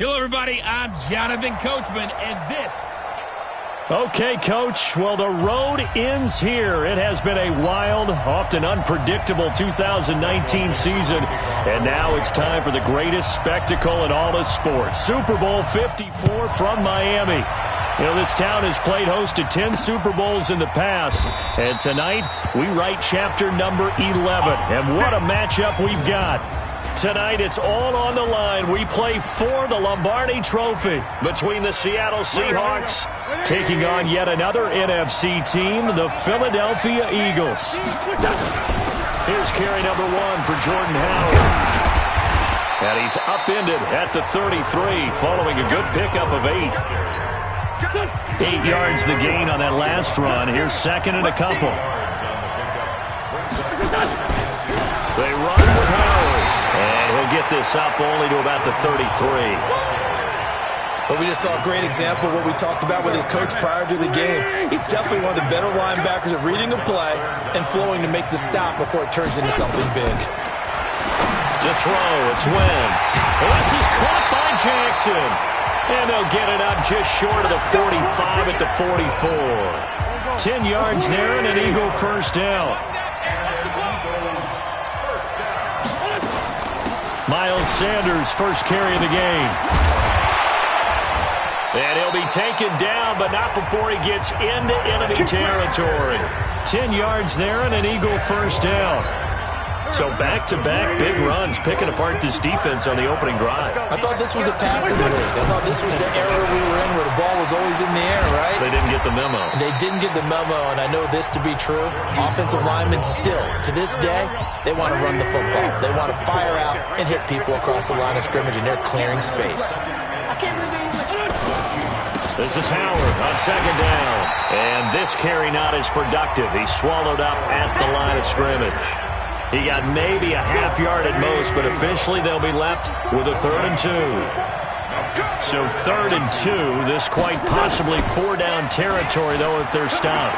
Hello, everybody. I'm Jonathan Coachman, and this... Okay, Coach. Well, the road ends here. It has been a wild, often unpredictable 2019 season, and now it's time for the greatest spectacle in all of sports. Super Bowl 54 from Miami. You know, this town has played host to 10 Super Bowls in the past, and tonight we write chapter number 11. And what a matchup we've got. Tonight, it's all on the line. We play for the Lombardi Trophy between the Seattle Seahawks taking on yet another NFC team, the Philadelphia Eagles. Here's carry number 1 for Jordan Howard. And he's upended at the 33 following a good pickup of 8. 8 yards the gain on that last run. Here's second and a couple. They run with Howard. And he'll get this up only to about the 33. But we just saw a great example of what we talked about with his coach prior to the game. He's definitely one of the better linebackers at reading a play and flowing to make the stop before it turns into something big. To throw, it's Wentz. This is caught by Jackson. And they'll get it up just short of the 45 at the 44. 10 yards there and an Eagle first down. Miles Sanders, first carry of the game. And he'll be taken down, but not before he gets into enemy territory. 10 yards there and an Eagle first down. So back-to-back big runs, picking apart this defense on the opening drive. I thought this was a passing league. I thought this was the era we were in where the ball was always in the air, right? They didn't get the memo. They didn't get the memo, and I know this to be true. Offensive linemen still, to this day, they want to run the football. They want to fire out and hit people across the line of scrimmage, and they're clearing space. This is Howard on second down. And this carry not as productive. He's swallowed up at the line of scrimmage. He got maybe a half yard at most, but officially they'll be left with a 3rd and 2. So 3rd and 2, this quite possibly 4-down territory, though, if they're stopped.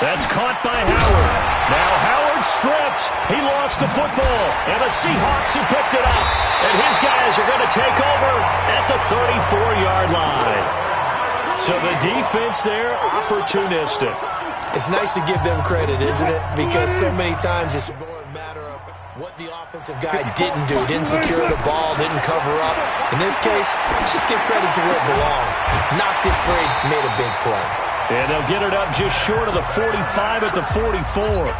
That's caught by Howard. Now Howard stripped. He lost the football, and the Seahawks have picked it up. And his guys are going to take over at the 34-yard line. So the defense there, opportunistic. It's nice to give them credit, isn't it? Because so many times it's more a matter of what the offensive guy didn't do. Didn't secure the ball, didn't cover up. In this case, let's just give credit to where it belongs. Knocked it free, made a big play. And they'll get it up just short of the 45 at the 44.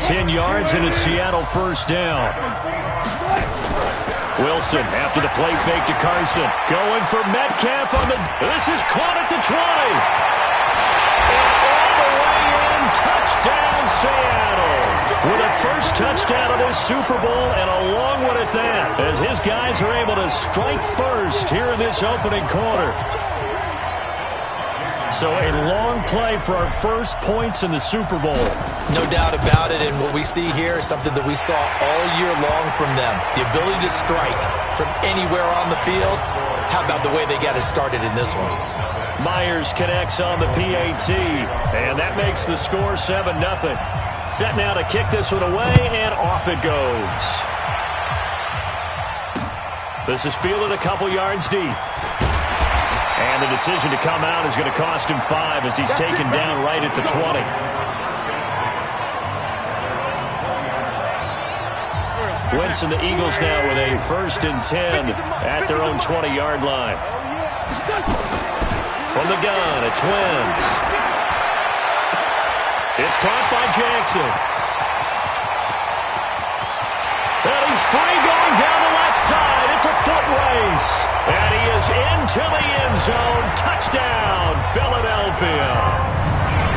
10 yards and a Seattle first down. Wilson after the play fake to Carson. Going for Metcalf on the... This is caught at the 20. Touchdown, Seattle. With a first touchdown of this Super Bowl, and a long one at that, as his guys are able to strike first here in this opening quarter. So a long play for our first points in the Super Bowl. No doubt about it, and what we see here is something that we saw all year long from them. The ability to strike from anywhere on the field. How about the way they got it started in this one? Myers connects on the PAT, and that makes the score 7-0. Set now to kick this one away, and off it goes. This is fielded a couple yards deep. And the decision to come out is going to cost him 5 as he's taken down right at the 20. Wentz and the Eagles now with a 1st and 10 at their own 20-yard line. From the gun, it's Wentz. It's caught by Jackson. And he's free going down the left side. It's a foot race. And he is into the end zone. Touchdown, Philadelphia.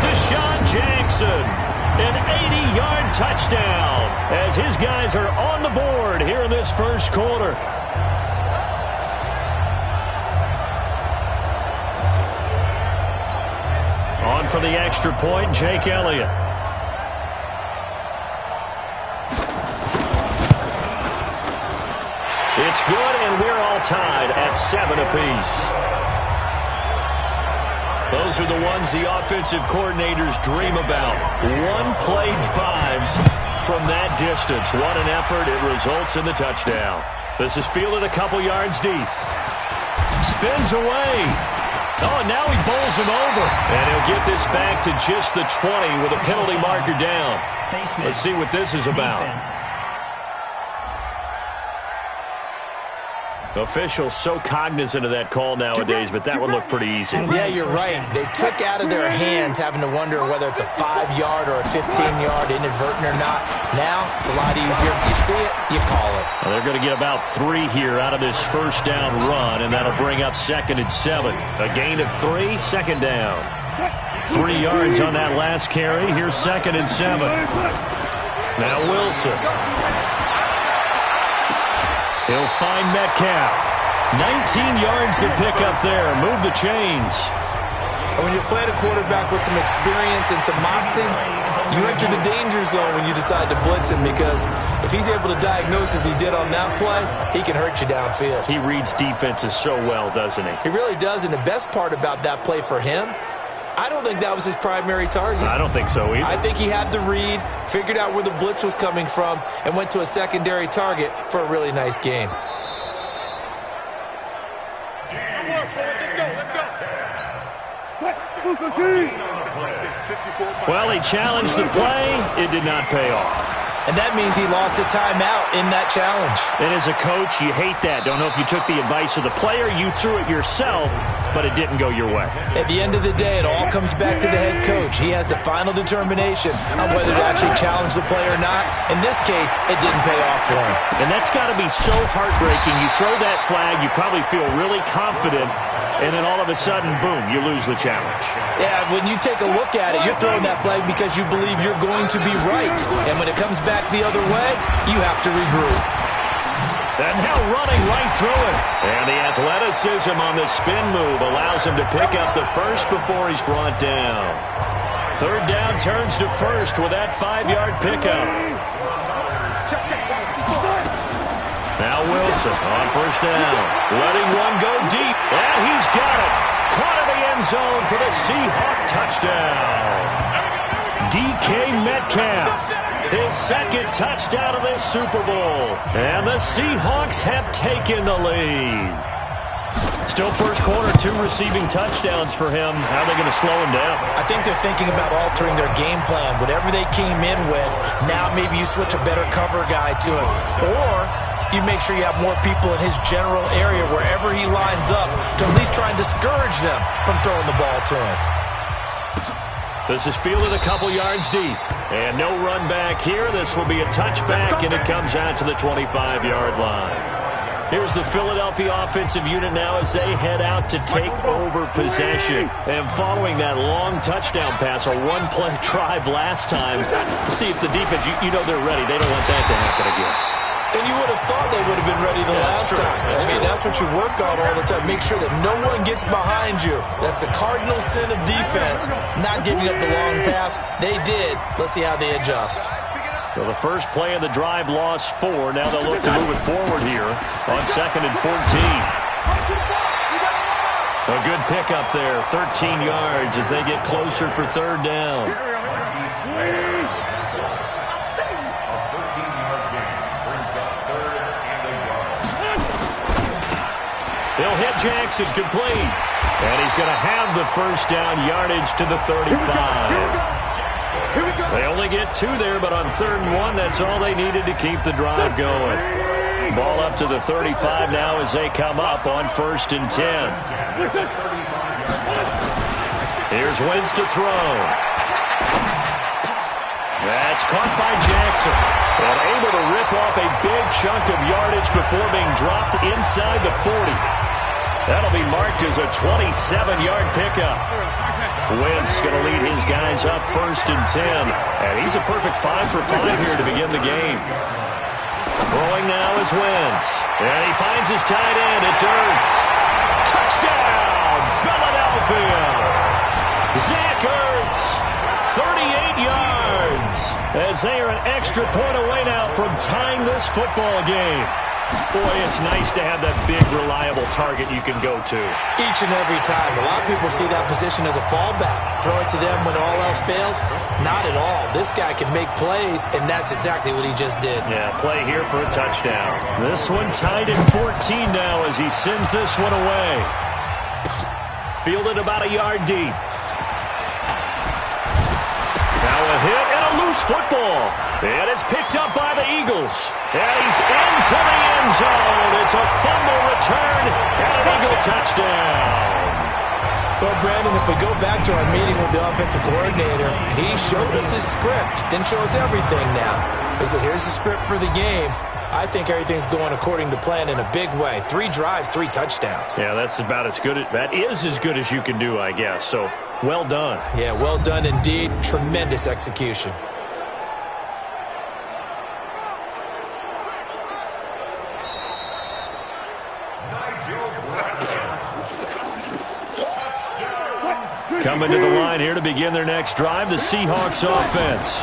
Deshaun Jackson, an 80-yard touchdown as his guys are on the board here in this first quarter. On for the extra point, Jake Elliott. It's good, and we're all tied at 7 apiece. Those are the ones the offensive coordinators dream about. One-play drives from that distance. What an effort. It results in the touchdown. This is fielded a couple yards deep. Spins away. Oh, and now he bowls him over. And he'll get this back to just the 20 with a penalty marker down. Let's see what this is about. Officials so cognizant of that call nowadays, but that one looked pretty easy. Yeah, you're right. They took out of their hands having to wonder whether it's a 5-yard or a 15-yard, inadvertent or not. Now, it's a lot easier. You see it, you call it. Well, they're going to get about 3 here out of this first down run, and that'll bring up 2nd and 7. A gain of 3, 2nd down. 3 yards on that last carry. Here's 2nd and 7. Now Wilson. He'll find Metcalf. 19 yards to pick up there. Move the chains. When you're playing a quarterback with some experience and some moxie, you enter the danger zone when you decide to blitz him, because if he's able to diagnose as he did on that play, he can hurt you downfield. He reads defenses so well, doesn't he? He really does, and the best part about that play for him, I don't think that was his primary target. I don't think so either. I think he had the read, figured out where the blitz was coming from, and went to a secondary target for a really nice gain. Well, he challenged the play. It did not pay off. And that means he lost a timeout in that challenge. And as a coach, you hate that. Don't know if you took the advice of the player, you threw it yourself, but it didn't go your way. At the end of the day, it all comes back to the head coach. He has the final determination on whether to actually challenge the play or not. In this case, it didn't pay off for him. And that's got to be so heartbreaking. You throw that flag, you probably feel really confident, and then all of a sudden, boom, you lose the challenge. Yeah, when you take a look at it, you're throwing that flag because you believe you're going to be right. And when it comes back the other way, you have to regroup. And now running right through it. And the athleticism on the spin move allows him to pick up the first before he's brought down. 3rd down turns to 1st with that 5-yard pickup. Now Wilson on 1st down. Letting one go deep. And he's got it. Caught in the end zone for the Seahawk touchdown. DK Metcalf. His 2nd touchdown of this Super Bowl. And the Seahawks have taken the lead. Still first quarter, 2 receiving touchdowns for him. How are they going to slow him down? I think they're thinking about altering their game plan. Whatever they came in with, now maybe you switch a better cover guy to him. Or you make sure you have more people in his general area wherever he lines up to at least try and discourage them from throwing the ball to him. This is fielded a couple yards deep. And no run back here. This will be a touchback, and it comes out to the 25-yard line. Here's the Philadelphia offensive unit now as they head out to take over possession. And following that long touchdown pass, a 1-play drive last time, see if the defense, you know they're ready. They don't want that to happen again. And you would have thought they would have been ready the last time. That's what you work on all the time. Make sure that no one gets behind you. That's the cardinal sin of defense, not giving up the long pass. They did. Let's see how they adjust. Well, the first play of the drive lost 4. Now they'll look to move it forward here on 2nd and 14. A good pickup there, 13 yards as they get closer for 3rd down. He'll hit Jackson complete. And he's going to have the first down yardage to the 35. They only get 2 there, but on 3rd and 1, that's all they needed to keep the drive going. Ball up to the 35 now as they come up on 1st and 10. Here's Wentz to throw. That's caught by Jackson. And able to rip off a big chunk of yardage before being dropped inside the 40. That'll be marked as a 27-yard pickup. Wentz going to lead his guys up 1st and 10. And he's a perfect 5 for 5 here to begin the game. Throwing now is Wentz. And he finds his tight end. It's Ertz. Touchdown, Philadelphia. Zach Ertz, 38 yards. As they are an extra point away now from tying this football game. Boy, it's nice to have that big, reliable target you can go to. Each and every time. A lot of people see that position as a fallback. Throw it to them when all else fails? Not at all. This guy can make plays, and that's exactly what he just did. Yeah, play here for a touchdown. This one tied at 14 now as he sends this one away. Fielded about a yard deep. Now a hit and a loose football. And it's picked up by the Eagles. And he's into the end zone. It's a fumble return and an Eagle touchdown. Well, Brandon, if we go back to our meeting with the offensive coordinator, he showed us his script. Didn't show us everything now. He said, here's the script for the game. I think everything's going according to plan in a big way. 3 drives, 3 touchdowns. Yeah, that's about as good. That is as good as you can do, I guess. So, well done. Yeah, well done indeed. Tremendous execution. Coming to the line here to begin their next drive, the Seahawks offense.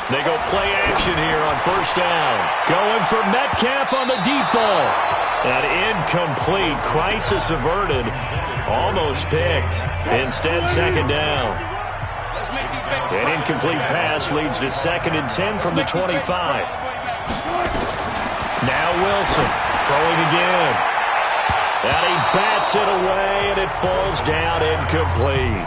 They go play action here on first down. Going for Metcalf on the deep ball. That incomplete. Crisis averted. Almost picked. Instead, second down. An incomplete pass leads to 2nd and 10 from the 25. Now Wilson throwing again. And he bats it away, and it falls down incomplete.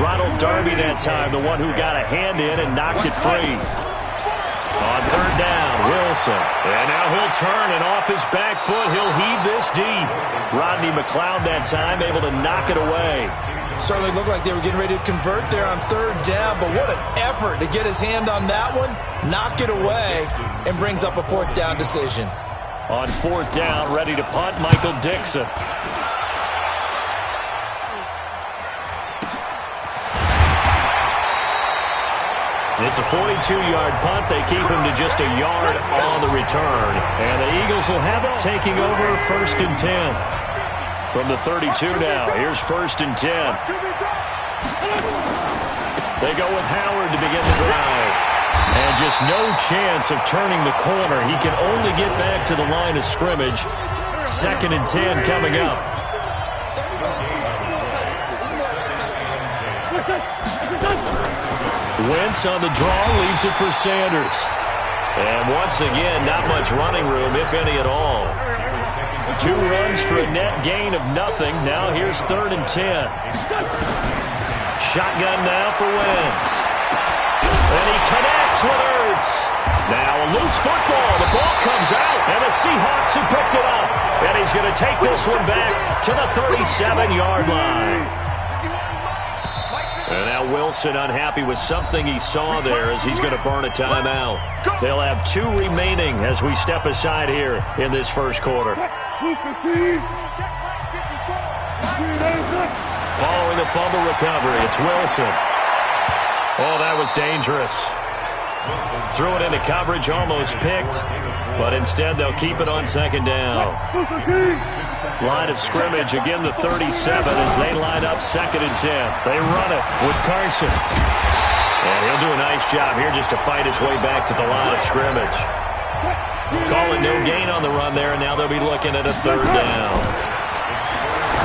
Ronald Darby that time, the one who got a hand in and knocked it free. On third down, Wilson. And now he'll turn, and off his back foot, he'll heave this deep. Rodney McLeod that time able to knock it away. Certainly looked like they were getting ready to convert there on third down, but what an effort to get his hand on that one, knock it away, and brings up a 4th down decision. On 4th down, ready to punt, Michael Dixon. It's a 42-yard punt. They keep him to just a yard on the return. And the Eagles will have it taking over 1st and 10. From the 32 now, here's 1st and 10. They go with Howard to begin the drive. And just no chance of turning the corner. He can only get back to the line of scrimmage. 2nd and 10 coming up. Wentz on the draw, leaves it for Sanders. And once again, not much running room, if any at all. 2 runs for a net gain of nothing. Now here's 3rd and 10. Shotgun now for Wentz. And he connects with Ertz. Now a loose football. The ball comes out, and the Seahawks have picked it up. And he's going to take this one back to the 37-yard line. And now Wilson unhappy with something he saw there as he's going to burn a timeout. They'll have 2 remaining as we step aside here in this first quarter. Following the fumble recovery, it's Wilson. Oh, that was dangerous. Threw it into coverage, almost picked, but instead they'll keep it on 2nd down. Line of scrimmage, again the 37 as they line up 2nd and 10. They run it with Carson. And he'll do a nice job here just to fight his way back to the line of scrimmage. Calling no gain on the run there, and now they'll be looking at a 3rd down.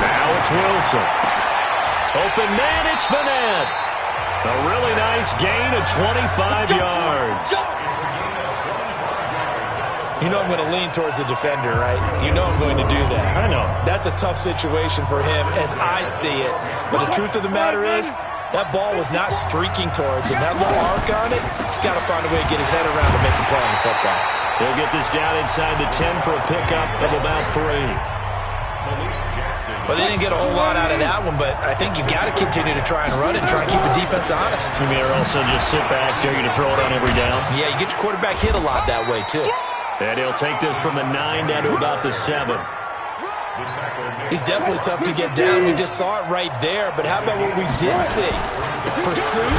Now it's Wilson. Open man, it's Vanette. A really nice gain of 25 yards. You know I'm going to lean towards the defender, right? You know I'm going to do that. I know. That's a tough situation for him as I see it. But the truth of the matter is, that ball was not streaking towards him. That little arc on it, he's got to find a way to get his head around to make a play on the football. He'll get this down inside the 10 for a pickup of about 3. Well, they didn't get a whole lot out of that one, but I think you've got to continue to try and run it and try and keep the defense honest. You mean also just sit back, dare you to throw it on every down? Yeah, you get your quarterback hit a lot that way, too. And he'll take this from the 9 down to about the 7. He's definitely tough to get down. We just saw it right there, but how about what we did see? Pursuit,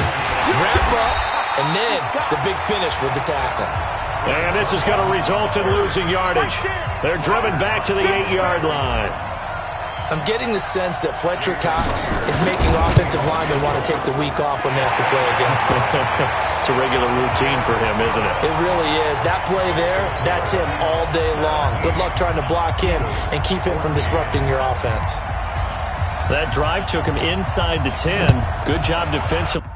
wrap up, and then the big finish with the tackle. And this is going to result in losing yardage. They're driven back to the 8-yard line. I'm getting the sense that Fletcher Cox is making offensive linemen want to take the week off when they have to play against him. It's a regular routine for him, isn't it? It really is. That play there, that's him all day long. Good luck trying to block him and keep him from disrupting your offense. That drive took him inside the 10. Good job defensively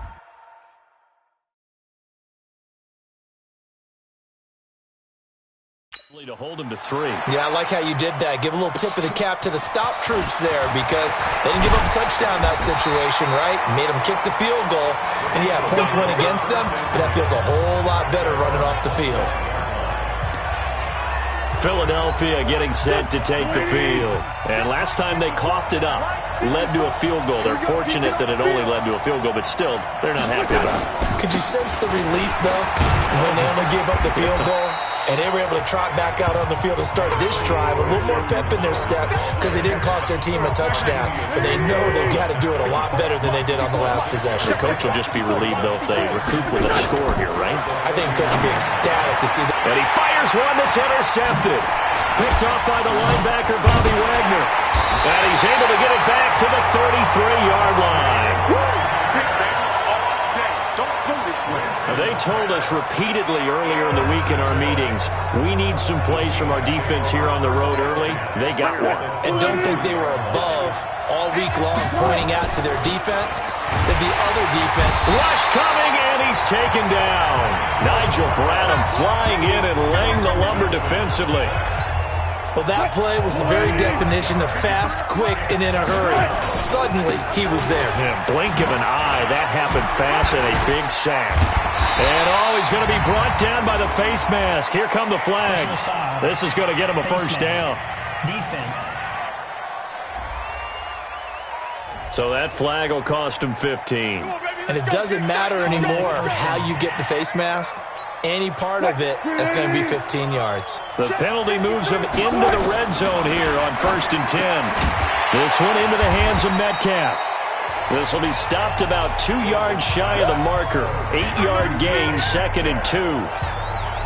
to hold him to 3. Yeah, I like how you did that. Give a little tip of the cap to the stop troops there because they didn't give up a touchdown in that situation, right? Made them kick the field goal. And, yeah, points went against them, but that feels a whole lot better running off the field. Philadelphia getting set to take the field. And last time they coughed it up, led to a field goal. They're fortunate that it only led to a field goal, but still, they're not happy about it. Could you sense the relief, though, when they only gave up the field goal? And they were able to trot back out on the field and start this drive. A little more pep in their step because they didn't cost their team a touchdown. But they know they've got to do it a lot better than they did on the last possession. The coach will just be relieved, though, if they recoup with a score here, right? I think the coach will be ecstatic to see that. And he fires one that's intercepted. Picked off by the linebacker, Bobby Wagner. And he's able to get it back to the 33-yard line. They told us repeatedly earlier in the week in our meetings, we need some plays from our defense here on the road early. They got one. And don't think they were above all week long pointing out to their defense that the other defense. Rush coming, and he's taken down. Nigel Bradham flying in and laying the lumber defensively. Well, that play was the very definition of fast, quick, and in a hurry. Suddenly, he was there. Yeah, blink of an eye. That happened fast and a big sack. And he's going to be brought down by the face mask. Here come the flags. This is going to get him a first down. Defense. So that flag will cost him 15. And it doesn't matter anymore how you get the face mask. Any part of it is going to be 15 yards. The penalty moves him into the red zone here on 1st and 10. This one into the hands of Metcalf. This will be stopped about 2 yards shy of the marker. 8-yard gain, 2nd and 2.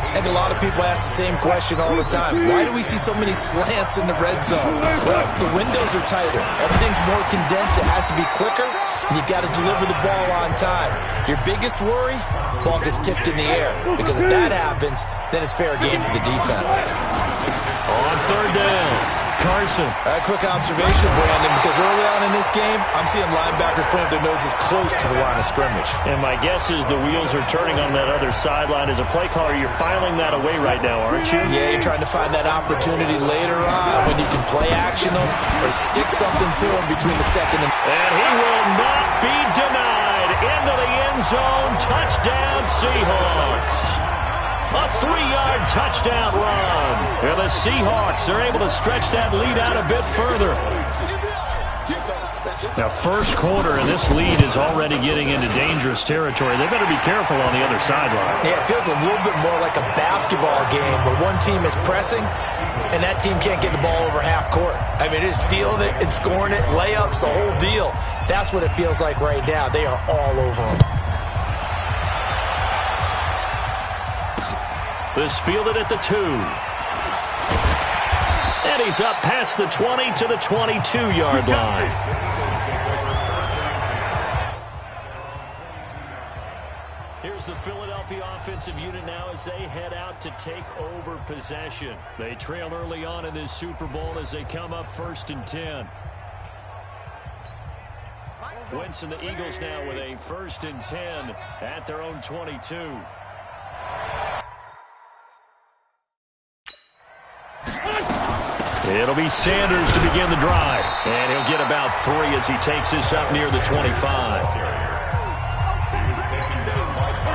I think a lot of people ask the same question all the time. Why do we see so many slants in the red zone? Well, the windows are tighter. Everything's more condensed. It has to be quicker, and you've got to deliver the ball on time. Your biggest worry? Ball gets tipped in the air. Because if that happens, then it's fair game for the defense. On 3rd down, Carson. A quick observation, Brandon, because early on in this game, I'm seeing linebackers putting their noses close to the line of scrimmage. And my guess is the wheels are turning on that other sideline. As a play caller, you're filing that away right now, aren't you? Yeah, you're trying to find that opportunity later on when you can play action them or stick something to them between the 2nd and... And he will not be denied. Into the end zone. Touchdown, Seahawks. A 3-yard touchdown run. And the Seahawks are able to stretch that lead out a bit further. Now, first quarter, and this lead is already getting into dangerous territory. They better be careful on the other sideline. Yeah, it feels a little bit more like a basketball game where one team is pressing and that team can't get the ball over half court. I mean, it's stealing it and scoring it, layups, the whole deal. That's what it feels like right now. They are all over them. This fielded at the 2. And he's up past the 20 to the 22-yard line. Here's the Philadelphia offensive unit now as they head out to take over possession. They trail early on in this Super Bowl as they come up 1st and 10. Wentz and the Eagles now with a 1st and 10 at their own 22. It'll be Sanders to begin the drive. And he'll get about 3 as he takes this up near the 25.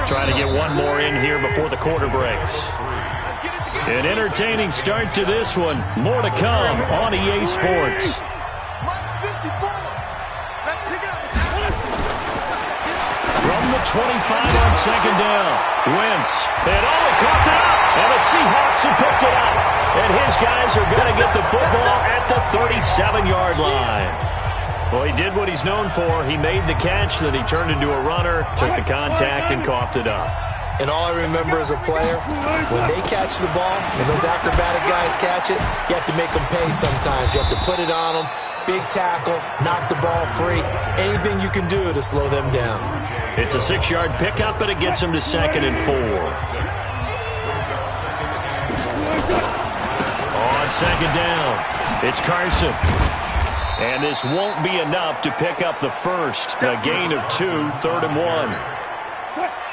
Trying to get one more in here before the quarter breaks. An entertaining start to this one. More to come on EA Sports. From the 25 on 2nd down. Wentz. And he caught it up. And the Seahawks have picked it up. And his guys are going to get the football at the 37-yard line. Well, he did what he's known for. He made the catch, then he turned into a runner, took the contact, and coughed it up. And all I remember as a player, when they catch the ball, when those acrobatic guys catch it, you have to make them pay sometimes. You have to put it on them, big tackle, knock the ball free. Anything you can do to slow them down. It's a 6-yard pickup, and it gets him to 2nd and 4. On 2nd down, it's Carson. And this won't be enough to pick up the first. A gain of 2, 3rd and 1.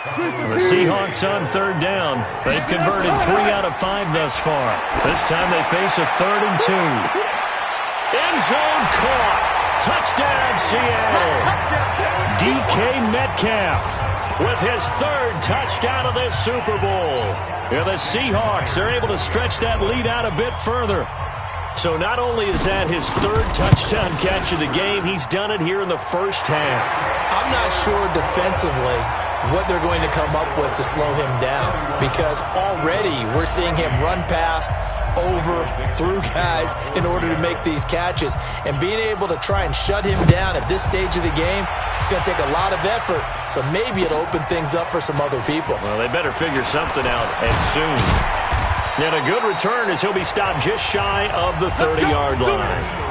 The Seahawks on 3rd down. They've converted 3 out of 5 thus far. This time they face a 3rd and 2. End zone caught. Touchdown, Seattle. DK Metcalf with his 3rd touchdown of this Super Bowl. Yeah, the Seahawks are able to stretch that lead out a bit further. So not only is that his 3rd touchdown catch of the game, he's done it here in the first half. I'm not sure defensively what they're going to come up with to slow him down, because already we're seeing him run past, over, through guys in order to make these catches. And being able to try and shut him down at this stage of the game, it's going to take a lot of effort. So maybe it'll open things up for some other people. Well, they better figure something out, and soon. And a good return as he'll be stopped just shy of the 30-yard line.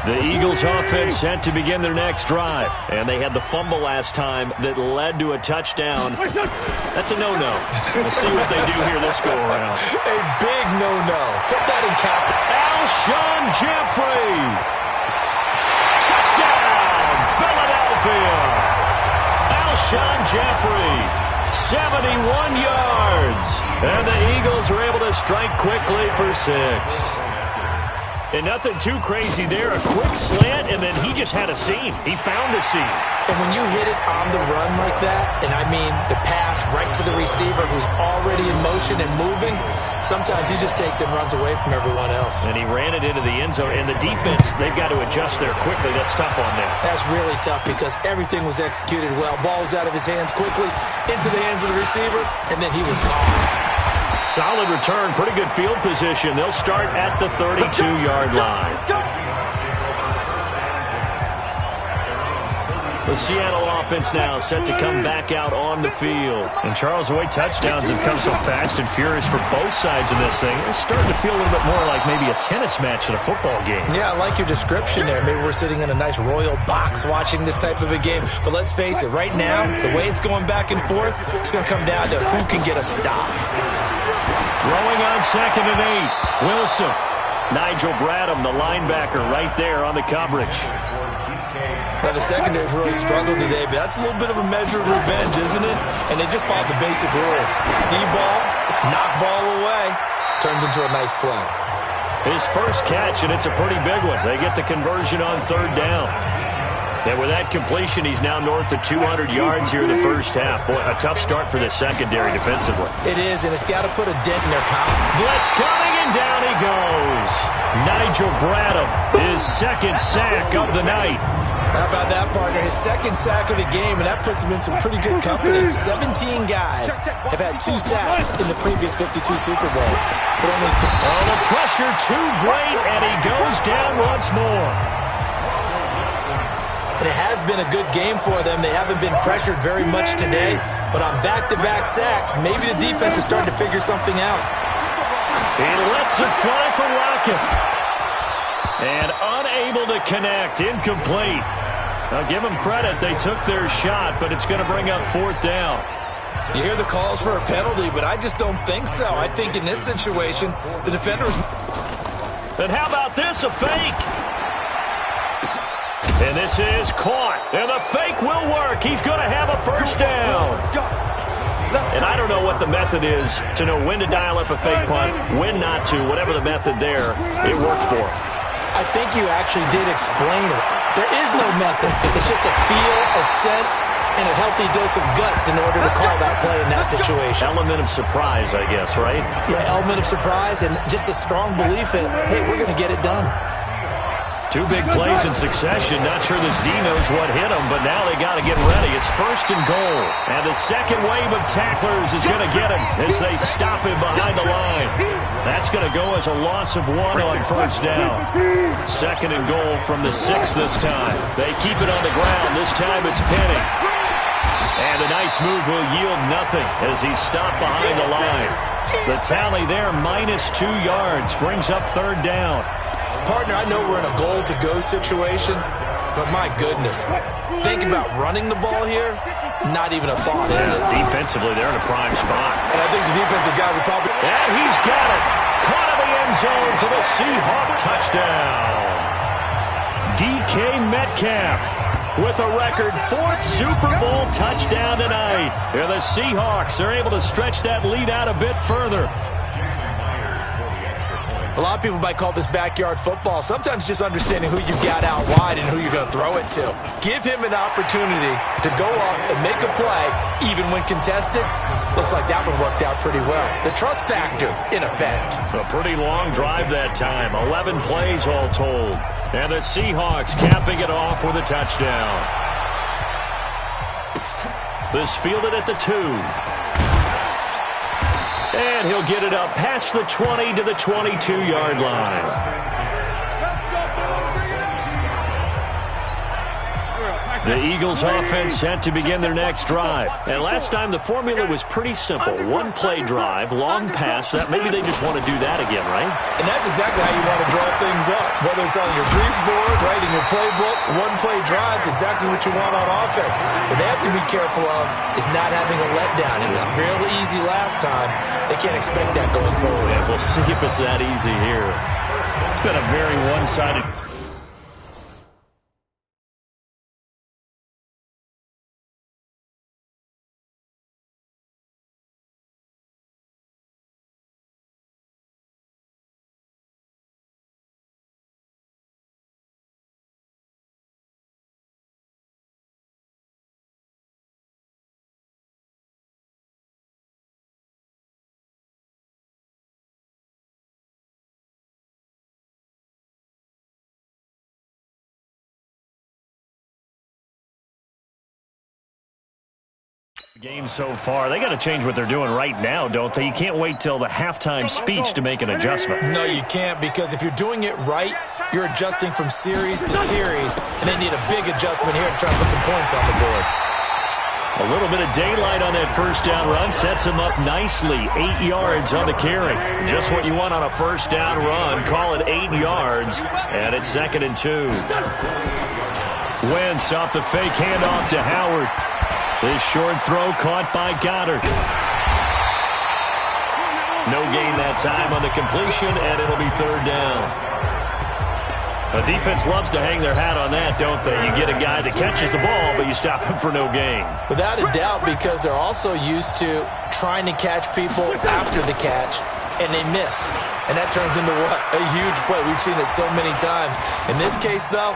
The Eagles offense set to begin their next drive. And they had the fumble last time that led to a touchdown. That's a no-no. We'll see what they do here this go-around. A big no-no. Put that in cap. Alshon Jeffrey. Touchdown, Philadelphia. Alshon Jeffrey, 71 yards. And the Eagles are able to strike quickly for 6. And nothing too crazy there. A quick slant, and then he just had a seam. He found a seam. And when you hit it on the run like that, and I mean the pass right to the receiver who's already in motion and moving, sometimes he just takes it and runs away from everyone else. And he ran it into the end zone. And the defense, they've got to adjust there quickly. That's tough on them. That's really tough because everything was executed well. Ball was out of his hands quickly, into the hands of the receiver, and then he was gone. Solid return, pretty good field position. They'll start at the 32-yard line. The Seattle offense now set to come back out on the field. And Charles, the way touchdowns have come so fast and furious for both sides of this thing, it's starting to feel a little bit more like maybe a tennis match in a football game. Yeah, I like your description there. Maybe we're sitting in a nice royal box watching this type of a game. But let's face it, right now, the way it's going back and forth, it's going to come down to who can get a stop. Throwing on 2nd and 8. Wilson. Nigel Bradham, the linebacker, right there on the coverage. Now, the secondary's really struggled today, but that's a little bit of a measure of revenge, isn't it? And they just followed the basic rules. See ball, knock ball away, turns into a nice play. His first catch, and it's a pretty big one. They get the conversion on 3rd down. And with that completion, he's now north of 200 yards here in the first half. Boy, a tough start for the secondary defensively. It is, and it's got to put a dent in their confidence. Blitz coming, and down he goes. Nigel Bradham, his 2nd sack of the night. How about that, partner? His 2nd sack of the game, and that puts him in some pretty good company. 17 guys have had 2 sacks in the previous 52 Super Bowls. But only the pressure too great, and he goes down once more. And it has been a good game for them. They haven't been pressured very much today, but on back-to-back sacks, maybe the defense is starting to figure something out. He lets it fly for Rocket. And unable to connect, incomplete. I'll give them credit. They took their shot, but it's going to bring up 4th down. You hear the calls for a penalty, but I just don't think so. I think in this situation, the defender is... And how about this, a fake? And this is caught. And the fake will work. He's going to have a first down. And I don't know what the method is to know when to dial up a fake punt, when not to, whatever the method there, it worked for him. I think you actually did explain it. There is no method. It's just a feel, a sense, and a healthy dose of guts in order to call that play in that situation. Element of surprise, I guess, right? Yeah, element of surprise and just a strong belief in, hey, we're going to get it done. 2 big plays in succession. Not sure this D knows what hit him, but now they got to get ready. It's 1st and goal. And the second wave of tacklers is going to get him as they stop him behind the line. That's going to go as a loss of 1 on 1st down. 2nd and goal from the 6 this time. They keep it on the ground. This time it's Penny. And a nice move will yield nothing as he's stopped behind the line. The tally there, -2 yards, brings up third down. Partner, I know we're in a goal-to-go situation, but my goodness, think about running the ball here. Not even a thought, is it? Defensively, they're in a prime spot. And I think the defensive guys are probably... And he's got it. Caught in the end zone for the Seahawks touchdown. DK Metcalf with a record 4th Super Bowl touchdown tonight. And the Seahawks are able to stretch that lead out a bit further. A lot of people might call this backyard football. Sometimes just understanding who you got out wide and who you're going to throw it to. Give him an opportunity to go up and make a play, even when contested. Looks like that one worked out pretty well. The trust factor, in effect. A pretty long drive that time. 11 plays all told. And the Seahawks capping it off with a touchdown. This fielded at the 2. And he'll get it up past the 20 to the 22-yard line. The Eagles offense set to begin their next drive. And last time the formula was pretty simple. One play drive, long pass. That maybe they just want to do that again, right? And that's exactly how you want to draw things up. Whether it's on your grease board, right, in your playbook, one play drive is exactly what you want on offense. What they have to be careful of is not having a letdown. It was real easy last time. They can't expect that going forward. Yeah, we'll see if it's that easy here. It's been a very one-sided... game so far. They got to change what they're doing right now, don't they? You can't wait till the halftime speech to make an adjustment. No, you can't, because if you're doing it right, you're adjusting from series to series, and they need a big adjustment here to try to put some points on the board. A little bit of daylight on that first down run sets him up nicely. 8 yards on the carry. Just what you want on a first down run. Call it 8 yards, and it's 2nd and 2. Wentz off the fake handoff to Howard. This short throw caught by Goddard. No gain that time on the completion, and it'll be third down. The defense loves to hang their hat on that, don't they? You get a guy that catches the ball, but you stop him for no gain. Without a doubt, because they're also used to trying to catch people after the catch, and they miss. And that turns into what? A huge play. We've seen it so many times. In this case, though,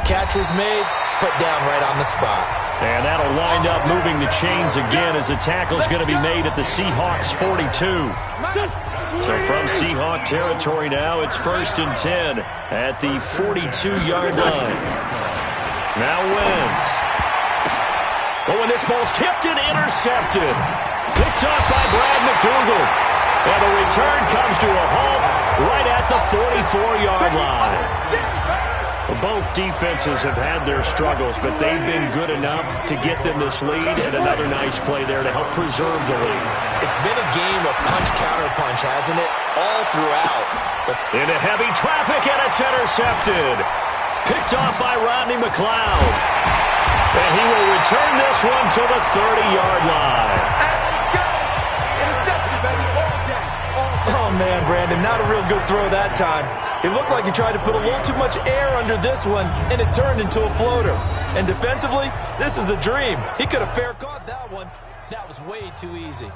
catch was made, put down right on the spot. And that'll wind up moving the chains again as the tackle's going to be made at the Seahawks 42. So from Seahawk territory now, it's 1st and 10 at the 42-yard line. Now Wentz. Oh, and this ball's tipped and intercepted. Picked off by Brad McDougal. And the return comes to a halt right at the 44-yard line. Both defenses have had their struggles, but they've been good enough to get them this lead, and another nice play there to help preserve the lead. It's been a game of punch-counter-punch, hasn't it? All throughout. Into heavy traffic, and it's intercepted. Picked off by Rodney McLeod. And he will return this one to the 30-yard line. Oh, man, Brandon, not a real good throw that time. It looked like he tried to put a little too much air under this one, and it turned into a floater. And defensively, this is a dream. He could have fair caught that one. That was way too easy.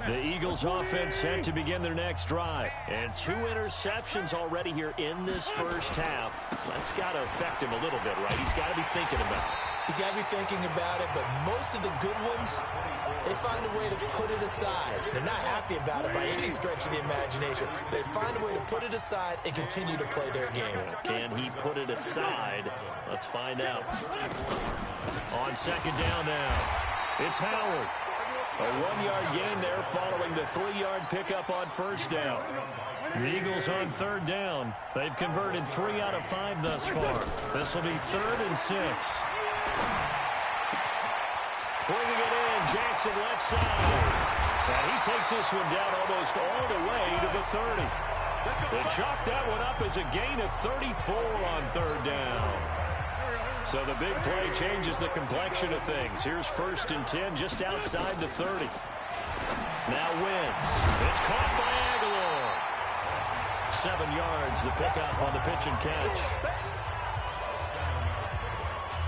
The Eagles offense set to begin their next drive. And 2 interceptions already here in this first half. That's got to affect him a little bit, right? He's got to be thinking about it. He's got to be thinking about it, but most of the good ones, they find a way to put it aside. They're not happy about it by any stretch of the imagination. They find a way to put it aside and continue to play their game. Can he put it aside? Let's find out. On 2nd down now, it's Howard. A 1-yard gain there following the 3-yard pickup on 1st down. The Eagles on 3rd down. They've converted 3 out of 5 thus far. This will be 3rd and 6. Bringing it in, Jackson left side. And he takes this one down almost all the way to the 30. They chalk that one up as a gain of 34 on third down. So the big play changes the complexion of things. Here's 1st and 10 just outside the 30. Now Wentz. It's caught by Aguilar. 7 yards, the pickup on the pitch and catch.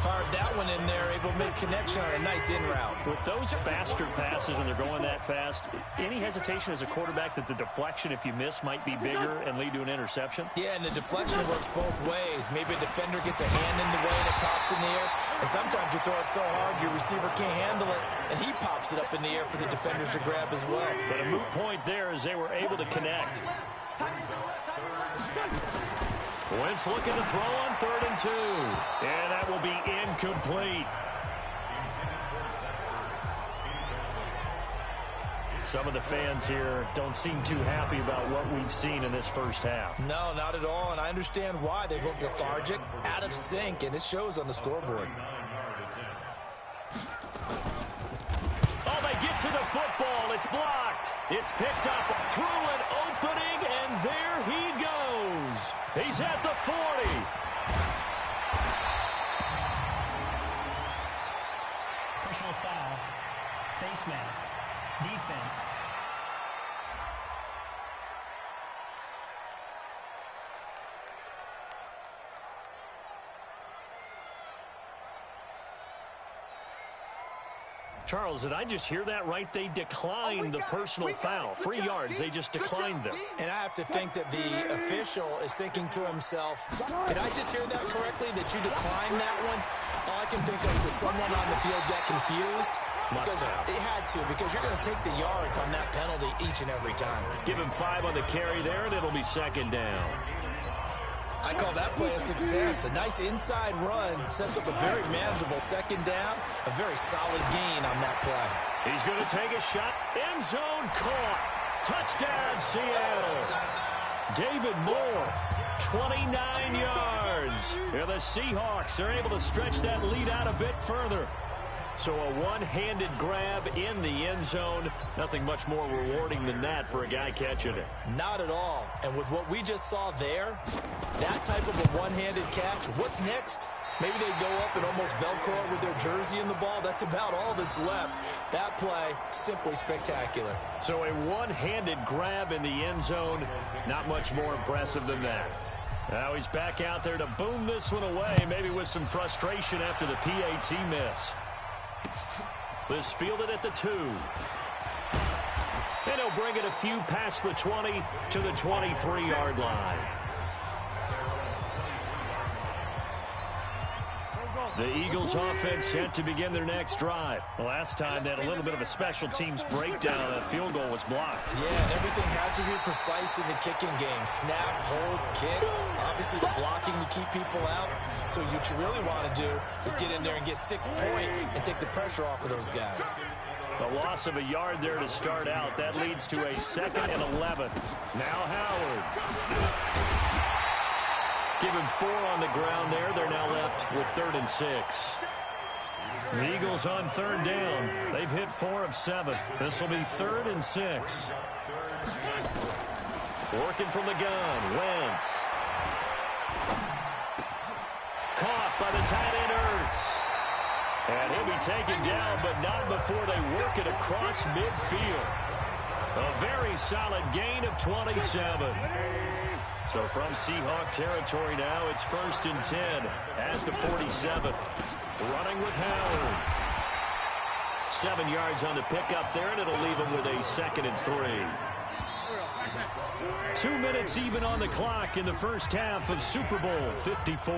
Fired that one in there, able to make connection on a nice in route. With those faster passes and they're going that fast, any hesitation as a quarterback that the deflection, if you miss, might be bigger and lead to an interception? Yeah, and the deflection works both ways. Maybe a defender gets a hand in the way and it pops in the air. And sometimes you throw it so hard your receiver can't handle it, and he pops it up in the air for the defenders to grab as well. But a moot point there as they were able to connect. Wentz looking to throw on 3rd and 2. And that will be incomplete. Some of the fans here don't seem too happy about what we've seen in this first half. No, not at all, and I understand why. They look lethargic, out of sync, and it shows on the scoreboard. Oh, they get to the football. It's blocked. It's picked up through an opening, and there he goes. He's at the 40. Personal foul. Face mask. Defense. Charles, did I just hear that right? They declined the personal foul. 3 yards, they just declined them. And I have to think that the official is thinking to himself, did I just hear that correctly, that you declined that one? All I can think of is someone on the field got confused. Because it had to, because you're going to take the yards on that penalty each and every time. Give him 5 on the carry there, and it'll be 2nd down. I call that play a success. A nice inside run sets up a very manageable 2nd down. A very solid gain on that play. He's going to take a shot. End zone caught. Touchdown, Seattle. David Moore, 29 yards. And the Seahawks are able to stretch that lead out a bit further. So a one-handed grab in the end zone. Nothing much more rewarding than that for a guy catching it. Not at all. And with what we just saw there, that type of a one-handed catch, what's next? Maybe they go up and almost Velcro it with their jersey in the ball. That's about all that's left. That play, simply spectacular. So a one-handed grab in the end zone. Not much more impressive than that. Now he's back out there to boom this one away, maybe with some frustration after the PAT miss. This fielded at the 2. And he'll bring it a few past the 20 to the 23-yard line. The Eagles offense set to begin their next drive. Last time they had a little bit of a special teams breakdown. That field goal was blocked. Yeah, and everything has to be precise in the kicking game. Snap, hold, kick. Obviously the blocking to keep people out. So what you really want to do is get in there and get 6 points and take the pressure off of those guys. A loss of a yard there to start out. That leads to a 2nd and 11. Now Howard. Give him 4 on the ground there. They're now left with 3rd and 6. The Eagles on 3rd down. They've hit 4 of 7. This will be 3rd and 6. Working from the gun. Wentz. Caught by the tight end Ertz. And he'll be taken down, but not before they work it across midfield. A very solid gain of 27. So from Seahawk territory now, it's 1st and 10 at the 47. Running with Howard. 7 yards on the pickup there, and it'll leave him with a 2nd and 3. 2 minutes even on the clock in the first half of Super Bowl 54.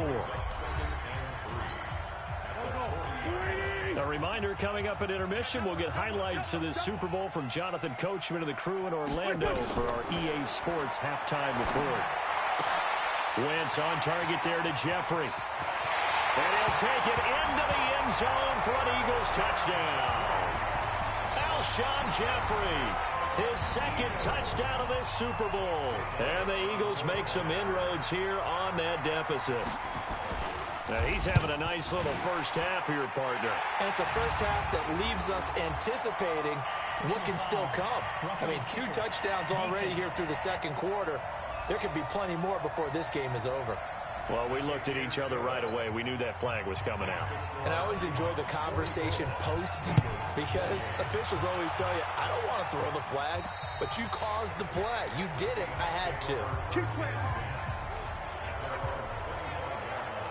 A reminder, coming up at intermission, we'll get highlights of this Super Bowl from Jonathan Coachman and the crew in Orlando for our EA Sports halftime report. Wentz on target there to Jeffrey. And he'll take it into the end zone for an Eagles touchdown. Alshon Jeffrey, his 2nd touchdown of this Super Bowl. And the Eagles make some inroads here on that deficit. He's having a nice little first half here, partner. And it's a first half that leaves us anticipating what can still come. I mean, 2 touchdowns already here through the second quarter. There could be plenty more before this game is over. Well, we looked at each other right away. We knew that flag was coming out. And I always enjoy the conversation post because officials always tell you, I don't want to throw the flag, but you caused the play. You did it. I had to.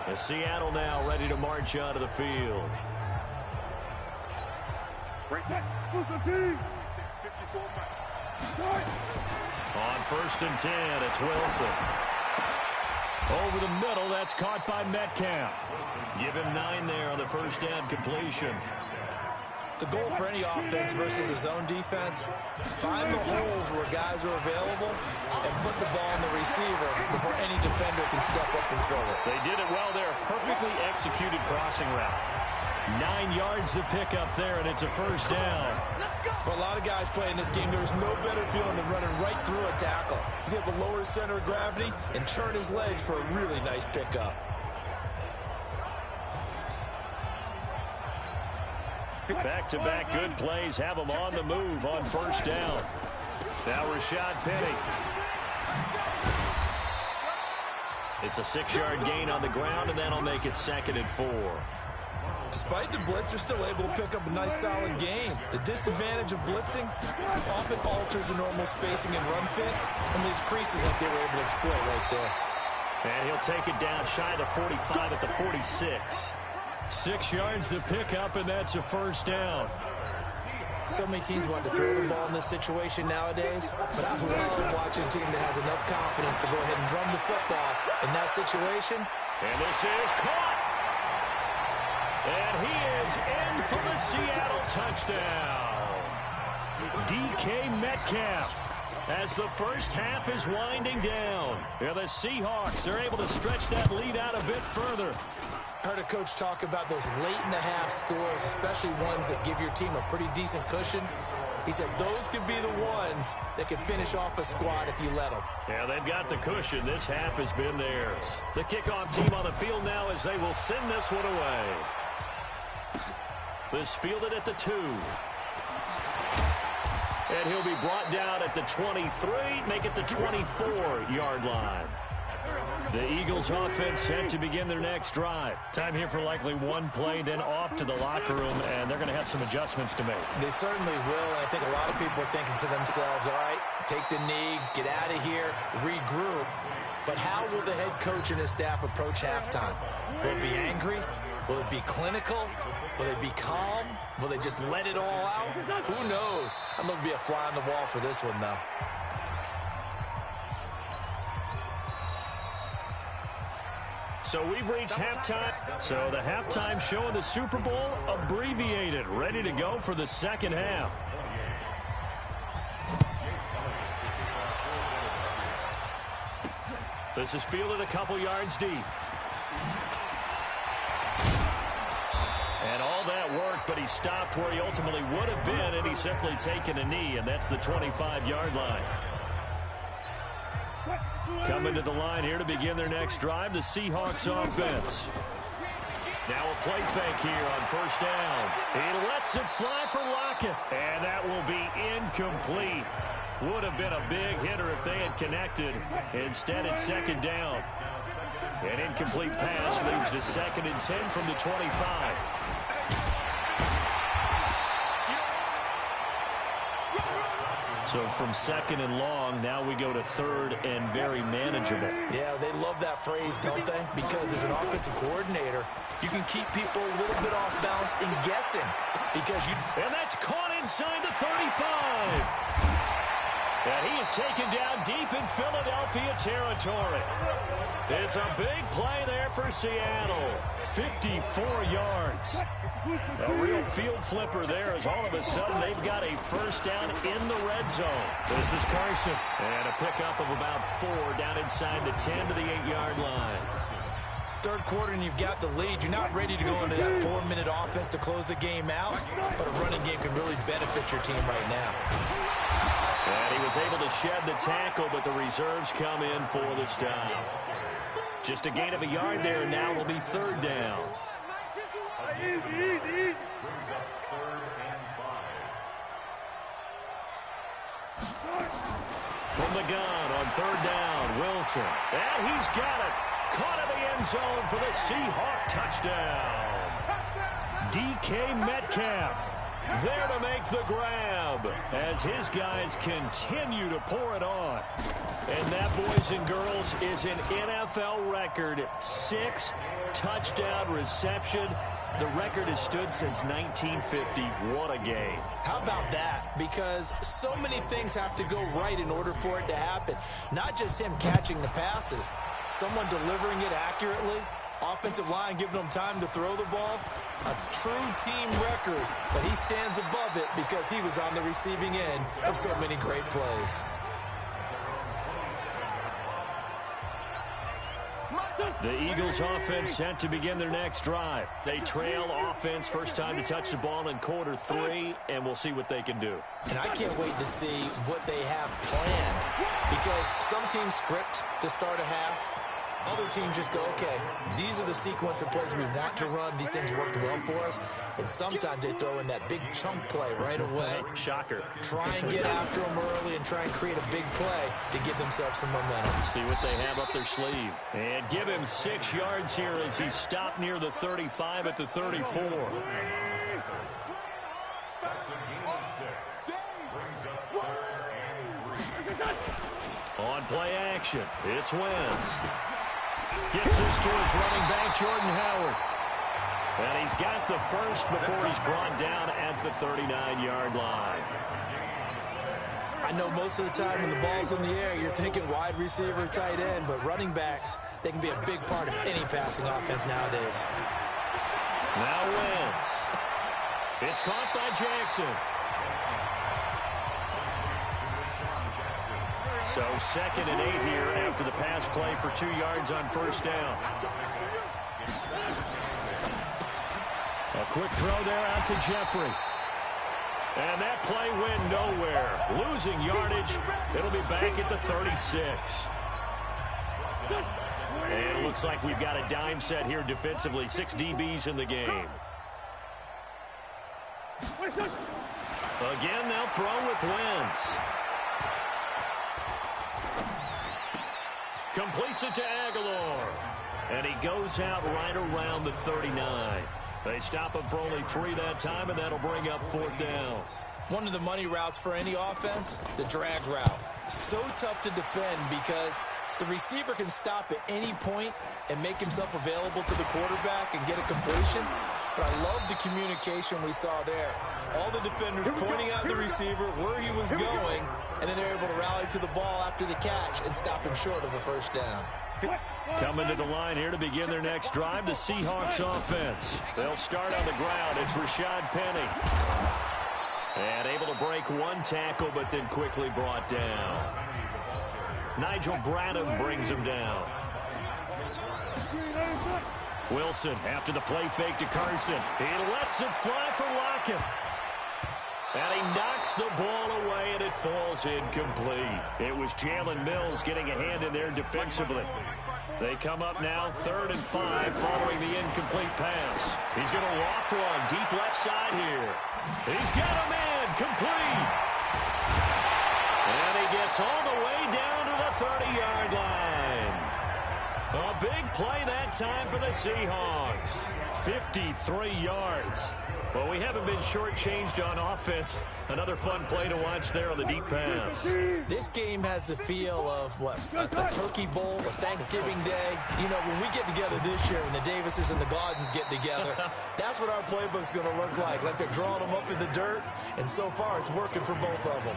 And Seattle now ready to march onto the field. On 1st and 10, it's Wilson. Over the middle, that's caught by Metcalf. Give him 9 there on the first down completion. The goal for any offense versus a zone defense, find the holes where guys are available and put the ball on the receiver before any defender can step up and fill it. They did it well there. Perfectly executed crossing route. 9 yards to pick up there, and it's a first down. For a lot of guys playing this game, there's no better feeling than running right through a tackle. He's able to lower his center of gravity and churn his legs for a really nice pickup. Back-to-back good plays have them on the move on first down. Now Rashad Penny. It's a 6-yard gain on the ground, and that'll make it 2nd and 4. Despite the blitz, they're still able to pick up a nice, solid gain. The disadvantage of blitzing often alters the normal spacing and run fits and leaves creases like they were able to exploit right there. And he'll take it down shy of the 45 at the 46. 6 yards to pick up, and that's a first down. So many teams want to throw the ball in this situation nowadays, but I love watching a team that has enough confidence to go ahead and run the football in that situation. And this is caught. And he is in for the Seattle touchdown. DK Metcalf as the first half is winding down. Yeah, the Seahawks are able to stretch that lead out a bit further. I heard a coach talk about those late-in-the-half scores, especially ones that give your team a pretty decent cushion. He said those could be the ones that can finish off a squad if you let them. Yeah, they've got the cushion. This half has been theirs. The kickoff team on the field now as they will send this one away. This fielded at the 2. And he'll be brought down at the 23, make it the 24-yard line. The Eagles offense set to begin their next drive. Time here for likely one play, then off to the locker room, and they're going to have some adjustments to make. They certainly will, and I think a lot of people are thinking to themselves, all right, take the knee, get out of here, regroup. But how will the head coach and his staff approach halftime? Will it be angry? Will it be clinical? Will they be calm? Will they just let it all out? Who knows? I'm going to be a fly on the wall for this one, though. So we've reached halftime. So the halftime show in the Super Bowl abbreviated, ready to go for the second half. This is fielded a couple yards deep. And all that worked, but he stopped where he ultimately would have been, and he's simply taken a knee, and that's the 25-yard line. Coming to the line here to begin their next drive, the Seahawks offense. Now a play fake here on first down. He lets it fly for Lockett, and that will be incomplete. Would have been a big hitter if they had connected. Instead, it's second down. An incomplete pass leads to 2nd and 10 from the 25. So from 2nd and long, now we go to 3rd and very manageable. Yeah, they love that phrase, don't they? Because as an offensive coordinator, you can keep people a little bit off balance and guessing. And that's caught inside the 35. And he is taken down deep in Philadelphia territory. It's a big play there for Seattle. 54 yards. A real field flipper there as all of a sudden they've got a first down in the red zone. This is Carson. And a pickup of about 4 down inside the 10 to the 8-yard line. Third quarter and you've got the lead. You're not ready to go into that 4-minute offense to close the game out, but a running game can really benefit your team right now. And he was able to shed the tackle, but the reserves come in for the stop. Just a gain of a yard there, and now it'll be third down. From the gun on third down, Wilson. And he's got it. Caught in the end zone for the Seahawks touchdown. DK Metcalf there to make the grab as his guys continue to pour it on. And that, boys and girls, is an NFL record 6th touchdown reception. The record has stood since 1950. What a game. How about that? Because so many things have to go right in order for it to happen. Not just him catching the passes. Someone delivering it accurately. Offensive line giving them time to throw the ball. A true team record. But he stands above it because he was on the receiving end of so many great plays. The Eagles offense set to begin their next drive. They trail offense first time to touch the ball in quarter 3, and we'll see what they can do. And I can't wait to see what they have planned, because some teams script to start a half. Other teams just go, okay, these are the sequence of plays we want to run. These things worked well for us. And sometimes they throw in that big chunk play right away. Shocker. Try and get after them early and try and create a big play to give themselves some momentum. See what they have up their sleeve. And give him 6 yards here as he stopped near the 35 at the 34. On play action, it's Wentz. Gets this to his running back, Jordan Howard. And he's got the first before he's brought down at the 39-yard line. I know most of the time when the ball's in the air, you're thinking wide receiver, tight end, but running backs, they can be a big part of any passing offense nowadays. Now Wentz. It's caught by Jackson. So 2nd and 8 here after the pass play for 2 yards on first down. A quick throw there out to Jeffrey. And that play went nowhere. Losing yardage. It'll be back at the 36. And it looks like we've got a dime set here defensively. 6 DBs in the game. Again, they'll throw with Wentz. Completes it to Aguilar. And he goes out right around the 39. They stop him for only 3 that time, and that'll bring up 4th down. One of the money routes for any offense, the drag route. So tough to defend because the receiver can stop at any point and make himself available to the quarterback and get a completion. But I love the communication we saw there. All the defenders pointing out the receiver, where he was going, and then they're able to rally to the ball after the catch and stop him short of a first down. Coming to the line here to begin their next drive, the Seahawks offense. They'll start on the ground. It's Rashad Penny. And able to break 1 tackle, but then quickly brought down. Nigel Bradham brings him down. Wilson after the play fake to Carson. He lets it fly for Lockett. And he knocks the ball away, and it falls incomplete. It was Jalen Mills getting a hand in there defensively. They come up now 3rd and 5 following the incomplete pass. He's going to loft one deep left side here. He's got him in, complete. And he gets all the way down to the 30-yard line. A big play that time for the Seahawks. 53 yards. Well, we haven't been shortchanged on offense. Another fun play to watch there on the deep pass. This game has the feel of, what, a Turkey Bowl, a Thanksgiving Day. You know, when we get together this year and the Davises and the Gardens get together, that's what our playbook's going to look like. Like they're drawing them up in the dirt, and so far it's working for both of them.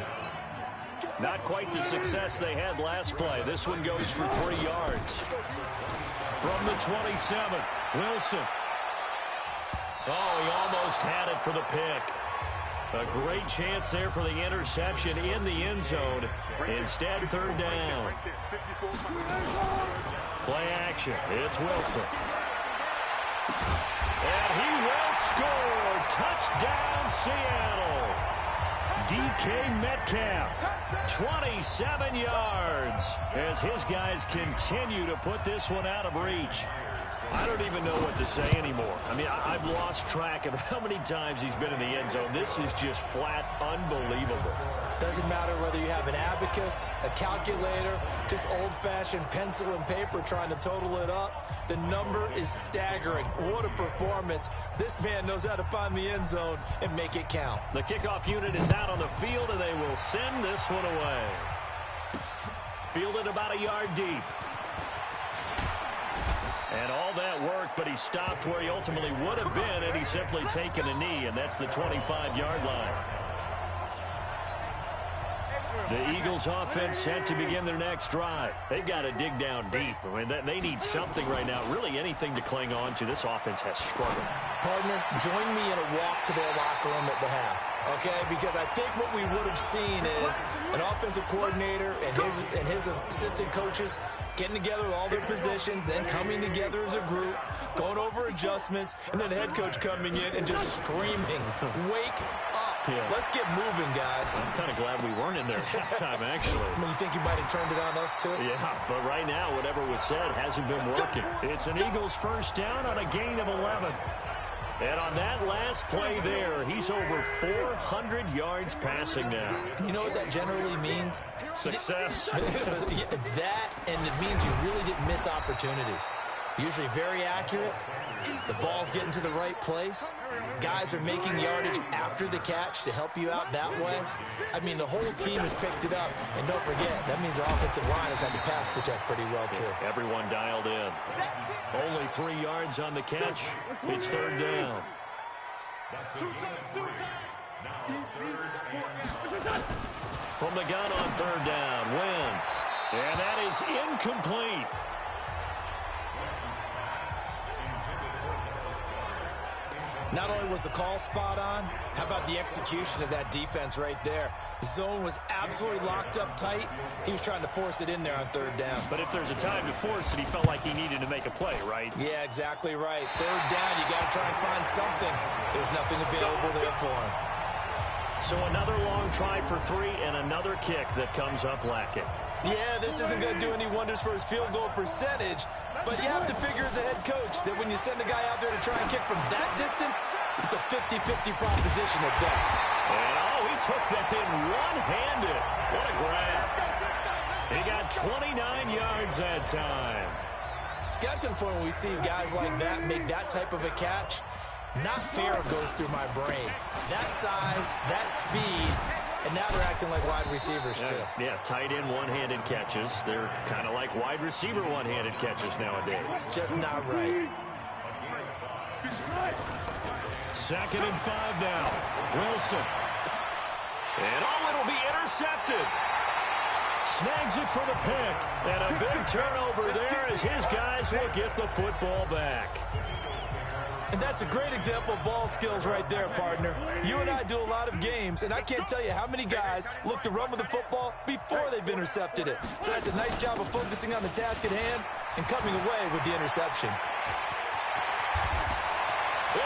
Not quite the success they had last play. This one goes for 3 yards. From the 27, Wilson. Oh, he almost had it for the pick. A great chance there for the interception in the end zone. Instead, 3rd down. Play action. It's Wilson. And he will score. Touchdown, Seattle. DK Metcalf, 27 yards, as his guys continue to put this one out of reach. I don't even know what to say anymore. I mean, I've lost track of how many times he's been in the end zone. This is just flat unbelievable. Doesn't matter whether you have an abacus, a calculator, just old-fashioned pencil and paper trying to total it up. The number is staggering. What a performance. This man knows how to find the end zone and make it count. The kickoff unit is out on the field, and they will send this one away. Fielded about a yard deep. And all that work, but he stopped where he ultimately would have been, and he's simply taken a knee, and that's the 25-yard line. The Eagles offense set to begin their next drive. They've got to dig down deep. I mean, they need something right now, really anything to cling on to. This offense has struggled. Partner, join me in a walk to their locker room at the half, okay? Because I think what we would have seen is an offensive coordinator and his assistant coaches getting together with all their positions, then coming together as a group, going over adjustments, and then the head coach coming in and just screaming, "Wake up. Yeah. Let's get moving, guys." I'm kind of glad we weren't in there at halftime, actually. I mean, you think you might have turned it on us, too? Yeah, but right now, whatever was said hasn't been working. It's an Eagles first down on a gain of 11. And on that last play there, he's over 400 yards passing now. You know what that generally means? Success. That, and it means you really didn't miss opportunities. Usually very accurate. The ball's getting to the right place. Guys are making yardage after the catch to help you out that way. I mean, the whole team has picked it up. And don't forget, that means the offensive line has had to pass protect pretty well, too. Everyone dialed in. Only 3 yards on the catch. It's third down. From the gun on third down, Wentz. And that is incomplete. Not only was the call spot on, how about the execution of that defense right there? The zone was absolutely locked up tight. He was trying to force it in there on third down. But if there's a time to force it, he felt like he needed to make a play, right? Yeah, exactly right. Third down, you got to try and find something. There's nothing available there for him. So another long try for 3 and another kick that comes up lacking. Yeah, this isn't going to do any wonders for his field goal percentage, but you have to figure as a head coach that when you send a guy out there to try and kick from that distance, it's a 50-50 proposition at best. And he took that in one-handed. What a grab. He got 29 yards that time. It's got to the point where we see guys like that make that type of a catch. Not fair goes through my brain. That size, that speed, and now they're acting like wide receivers, too. Yeah, tight end one-handed catches. They're kind of like wide receiver one-handed catches nowadays. Just not right. 2nd and 5 now. Wilson. And it'll be intercepted. Snags it for the pick. And a big turnover there as his guys will get the football back. And that's a great example of ball skills right there, partner. You and I do a lot of games, and I can't tell you how many guys look to run with the football before they've intercepted it. So that's a nice job of focusing on the task at hand and coming away with the interception.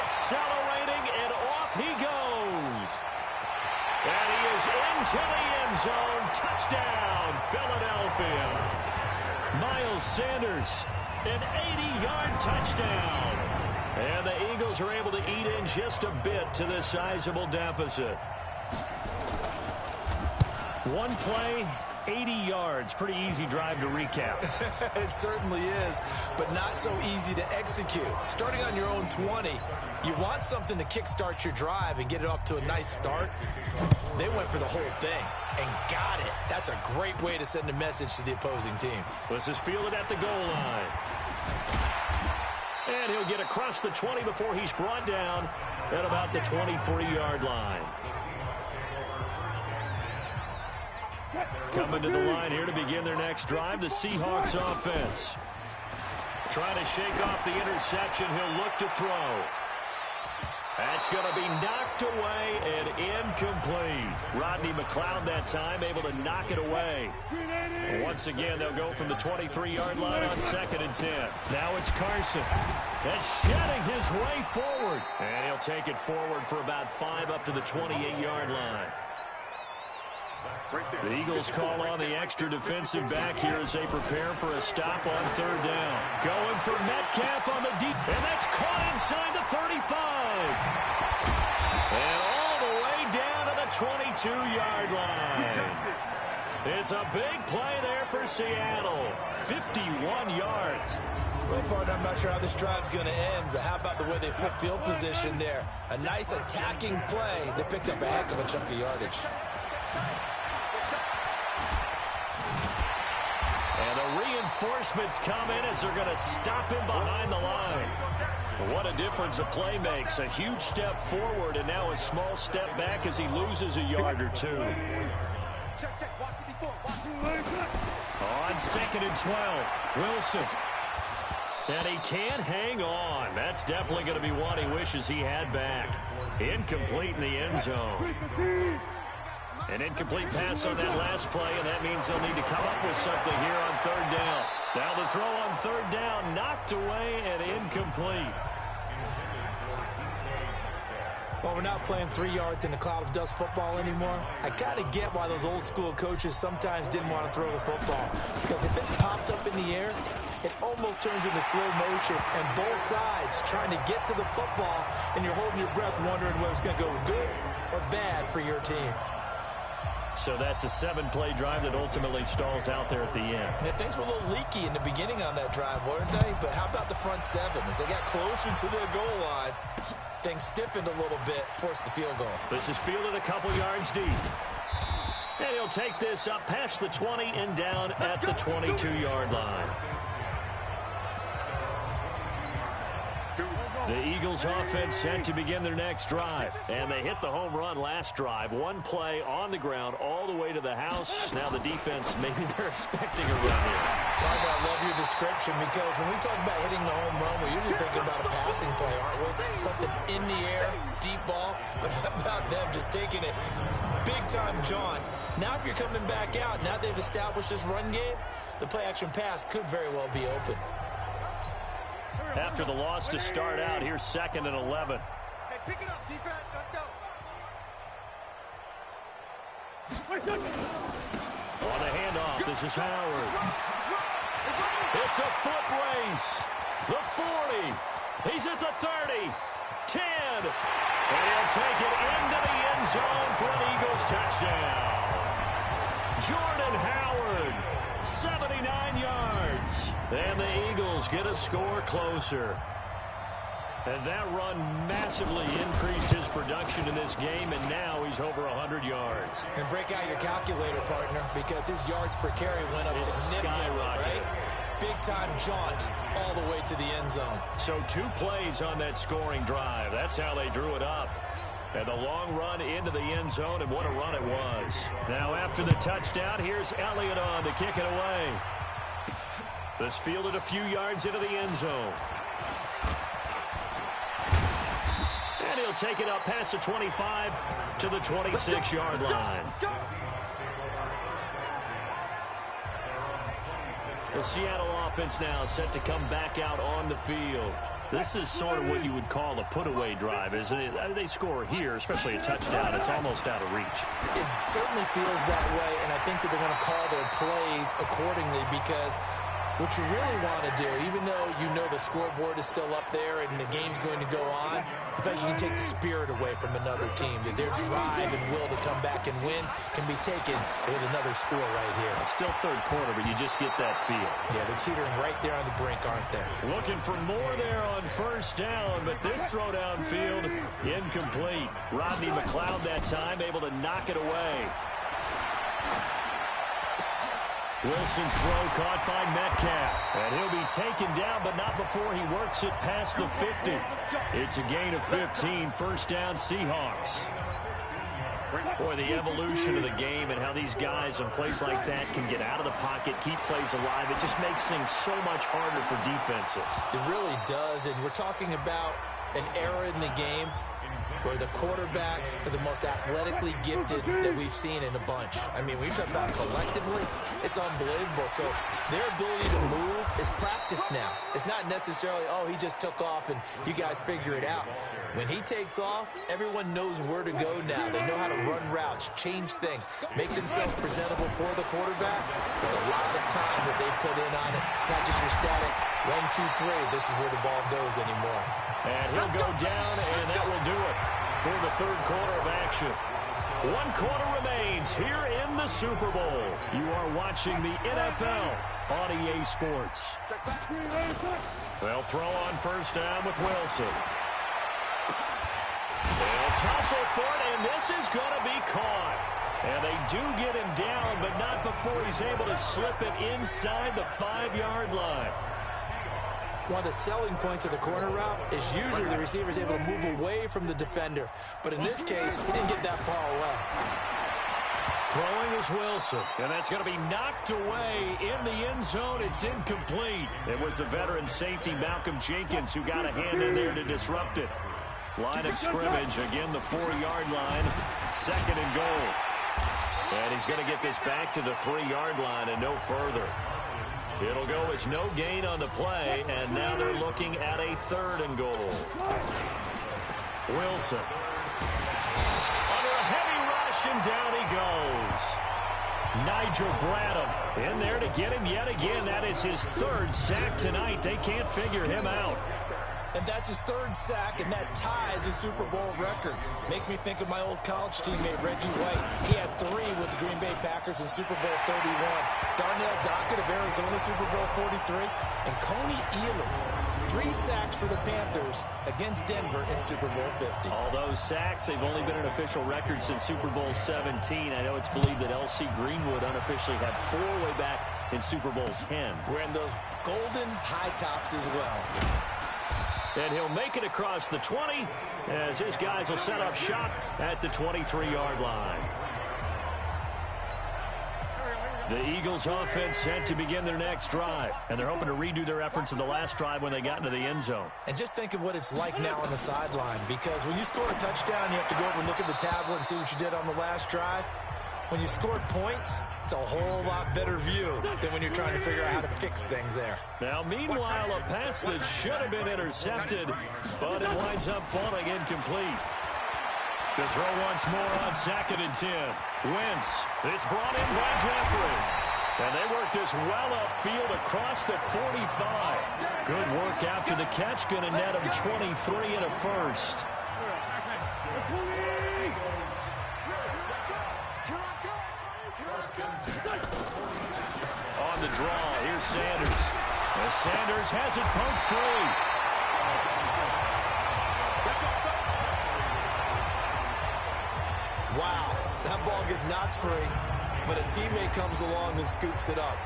Accelerating, and off he goes. And he is into the end zone. Touchdown, Philadelphia. Miles Sanders, an 80-yard touchdown. And the Eagles are able to eat in just a bit to this sizable deficit. One play, 80 yards. Pretty easy drive to recap. It certainly is, but not so easy to execute. Starting on your own 20, you want something to kickstart your drive and get it off to a nice start. They went for the whole thing and got it. That's a great way to send a message to the opposing team. This is fielded at the goal line. And he'll get across the 20 before he's brought down at about the 23-yard line. Coming to the line here to begin their next drive, the Seahawks offense. Trying to shake off the interception. He'll look to throw. That's going to be knocked away and incomplete. Rodney McLeod that time able to knock it away. Once again, they'll go from the 23-yard line on 2nd and 10. Now it's Carson. That's shedding his way forward. And he'll take it forward for about 5 up to the 28-yard line. The Eagles call on the extra defensive back here as they prepare for a stop on third down. Going for Metcalf on the deep, and that's caught inside the 35. And all the way down to the 22-yard line. It's a big play there for Seattle. 51 yards. Well, partner, I'm not sure how this drive's going to end, but how about the way they flip field position there? A nice attacking play. They picked up a heck of a chunk of yardage. And the reinforcements come in as they're going to stop him behind the line. What a difference a play makes. A huge step forward and now a small step back as he loses a yard or two. On 2nd and 12, Wilson. And he can't hang on. That's definitely going to be one he wishes he had back. Incomplete in the end zone. An incomplete pass on that last play, and that means they'll need to come up with something here on third down. Now the throw on third down, knocked away and incomplete. Well, we're not playing 3 yards in a cloud of dust football anymore. I kind of get why those old school coaches sometimes didn't want to throw the football. Because if it's popped up in the air, it almost turns into slow motion. And both sides trying to get to the football, and you're holding your breath wondering whether it's going to go good or bad for your team. So that's a 7-play drive that ultimately stalls out there at the end. Yeah, things were a little leaky in the beginning on that drive, weren't they? But how about the front seven? As they got closer to the goal line, things stiffened a little bit, forced the field goal. This is fielded a couple yards deep. And he'll take this up past the 20 and down at the 22-yard line. The Eagles offense set to begin their next drive. And they hit the home run last drive. One play on the ground all the way to the house. Now the defense, maybe they're expecting a run here. I love your description because when we talk about hitting the home run, we're usually thinking about a passing play, aren't we? Something in the air, deep ball. But how about them just taking it big-time jaunt? Now if you're coming back out, now they've established this run game, the play-action pass could very well be open. After the loss to start out, here's 2nd and 11. Hey, pick it up, defense. Let's go. On the handoff, this is Howard. It's a foot race. The 40. He's at the 30. 10. And he'll take it into the end zone for an Eagles touchdown. Jordan Howard, 79 yards. And the Eagles get a score closer. And that run massively increased his production in this game, and now he's over 100 yards. And break out your calculator, partner, because his yards per carry went up significantly, right? Big-time jaunt all the way to the end zone. So 2 plays on that scoring drive. That's how they drew it up. And the long run into the end zone, and what a run it was. Now after the touchdown, here's Elliott on to kick it away. This fielded a few yards into the end zone. And he'll take it up past the 25 to the 26-yard line. The Seattle offense now set to come back out on the field. This is sort of what you would call a put-away drive, isn't it? They score here, especially a touchdown. It's almost out of reach. It certainly feels that way, and I think that they're going to call their plays accordingly because what you really want to do, even though you know the scoreboard is still up there and the game's going to go on, I think you can take the spirit away from another team. That their drive and will to come back and win can be taken with another score right here. Still third quarter, but you just get that feel. Yeah, they're teetering right there on the brink, aren't they? Looking for more there on first down, but this throw downfield, incomplete. Rodney McLeod that time able to knock it away. Wilson's throw caught by Metcalf. And he'll be taken down, but not before he works it past the 50. It's a gain of 15. First down, Seahawks. Boy, the evolution of the game and how these guys on plays like that can get out of the pocket, keep plays alive, it just makes things so much harder for defenses. It really does, and we're talking about an era in the game where the quarterbacks are the most athletically gifted that we've seen in a bunch. I mean, when you talk about collectively, it's unbelievable. So their ability to move is practiced now. It's not necessarily, oh, he just took off and you guys figure it out. When he takes off, everyone knows where to go now. They know how to run routes, change things, make themselves presentable for the quarterback. It's a lot of time that they put in on it. It's not just your static 1, 2, 3. This is where the ball goes anymore. And he'll go down, and that will do it for the third quarter of action. 1 quarter remains here in the Super Bowl. You are watching the NFL on EA Sports. They'll throw on first down with Wilson. They'll tussle for it, and this is going to be caught. And they do get him down, but not before he's able to slip it inside the 5-yard line. One of the selling points of the corner route is usually the receiver is able to move away from the defender. But in this case, he didn't get that far away. Throwing is Wilson, and that's going to be knocked away in the end zone. It's incomplete. It was the veteran safety, Malcolm Jenkins, who got a hand in there to disrupt it. Line of scrimmage, again, the 4-yard line, 2nd and goal. And he's going to get this back to the 3-yard line and no further. It'll go as no gain on the play, and now they're looking at a 3rd and goal. Wilson. Under a heavy rush, and down he goes. Nigel Bradham in there to get him yet again. That is his 3rd sack tonight. They can't figure him out. And that's his 3rd sack, and that ties his Super Bowl record. Makes me think of my old college teammate, Reggie White. He had 3 with the Green Bay Packers in Super Bowl 31. Darnell Dockett of Arizona, Super Bowl 43. And Coney Ealy, 3 sacks for the Panthers against Denver in Super Bowl 50. All those sacks, they've only been an official record since Super Bowl 17. I know it's believed that L.C. Greenwood unofficially had 4 way back in Super Bowl 10. Wearing those golden high tops as well. And he'll make it across the 20 as his guys will set up shop at the 23-yard line. The Eagles offense set to begin their next drive, and they're hoping to redo their efforts in the last drive when they got into the end zone. And just think of what it's like now on the sideline, because when you score a touchdown, you have to go over and look at the tablet and see what you did on the last drive. When you scored points, it's a whole lot better view than when you're trying to figure out how to fix things there. Now, meanwhile, a pass that should have been intercepted, but it winds up falling incomplete. To throw once more on 2nd and 10. Wentz. It's brought in by Jeffrey. And they work this well upfield across the 45. Good work after the catch. Going to net him 23 and a first. On the draw, here's Sanders. As Sanders has it pumped free. Wow, that ball gets knocked free, but a teammate comes along and scoops it up.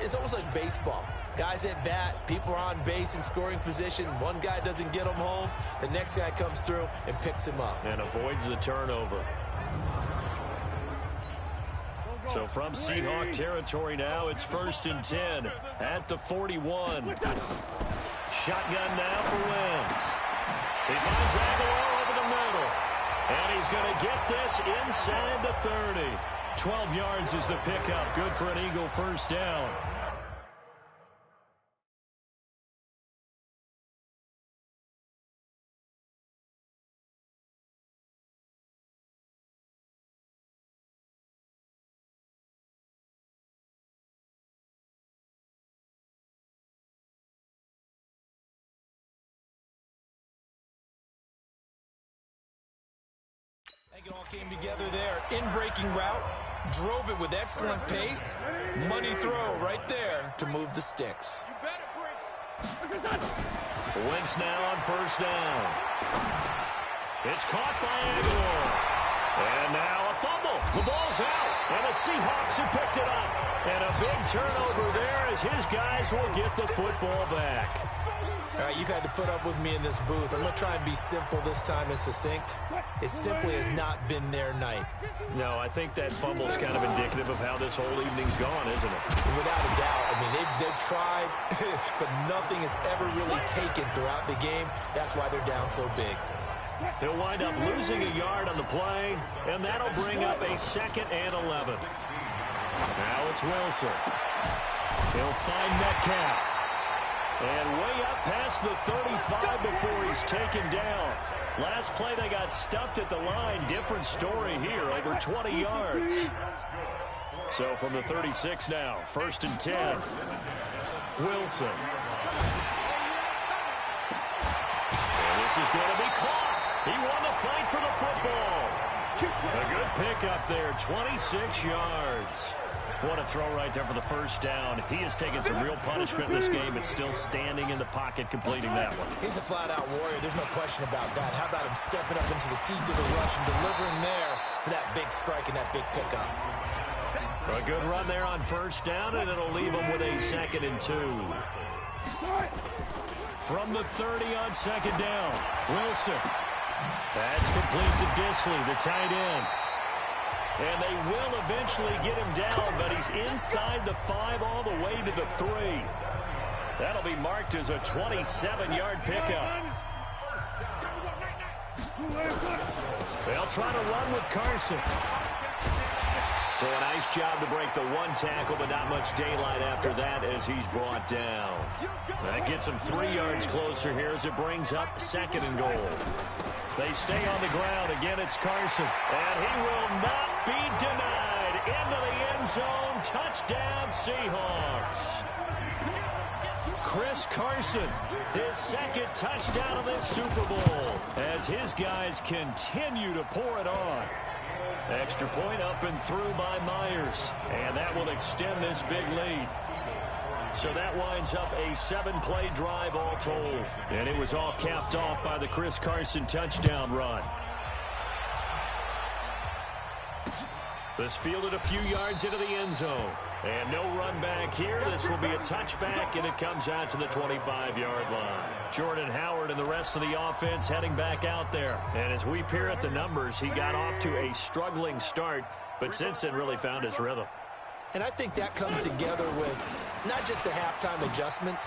It's almost like baseball. Guys at bat, people are on base in scoring position. One guy doesn't get him home. The next guy comes through and picks him up. And avoids the turnover. So from Seahawk territory now, it's 1st and 10 at the 41. Shotgun now for Wentz. He finds Aguilar over the middle. And he's going to get this inside the 30. 12 yards is the pickup. Good for an Eagle first down. I think it all came together there. In-breaking route, drove it with excellent pace. Money throw right there to move the sticks. Wentz now on first down. It's caught by Aguilar. And now a fumble. The ball's out. And the Seahawks have picked it up. And a big turnover there as his guys will get the football back. All right, you've had to put up with me in this booth. I'm going to try and be simple this time and succinct. It simply has not been their night. No, I think that fumble's kind of indicative of how this whole evening's gone, isn't it? Without a doubt. I mean, they've tried, but nothing has ever really taken throughout the game. That's why they're down so big. He'll wind up losing a yard on the play, and that'll bring up a 2nd and 11. Now it's Wilson. He'll find Metcalf. And way up past the 35 before he's taken down. Last play they got stuffed at the line. Different story here, over 20 yards. So from the 36 now, 1st and 10. Wilson. And this is going to be caught. He won the fight for the football. A good pickup there, 26 yards. What a throw right there for the first down. He has taken some real punishment in this game, but still standing in the pocket, completing that one. He's a flat-out warrior. There's no question about that. How about him stepping up into the teeth of the rush and delivering there for that big strike and that big pickup? A good run there on 1st down, and it'll leave him with a 2nd and 2. From the 30 on 2nd down, Wilson. That's complete to Disley, the tight end. And they will eventually get him down, but he's inside the 5 all the way to the 3. That'll be marked as a 27-yard pickup. They'll try to run with Carson. So a nice job to break the 1 tackle, but not much daylight after that as he's brought down. That gets him 3 yards closer here as it brings up 2nd and goal. They stay on the ground. Again, it's Carson. And he will not be denied. Into the end zone. Touchdown, Seahawks. Chris Carson, his 2nd touchdown of this Super Bowl as his guys continue to pour it on. Extra point up and through by Myers. And that will extend this big lead. So that winds up a 7-play drive all told. And it was all capped off by the Chris Carson touchdown run. This fielded a few yards into the end zone. And no run back here. This will be a touchback, and it comes out to the 25-yard line. Jordan Howard and the rest of the offense heading back out there. And as we peer at the numbers, he got off to a struggling start, but since then really found his rhythm. And I think that comes together with not just the halftime adjustments,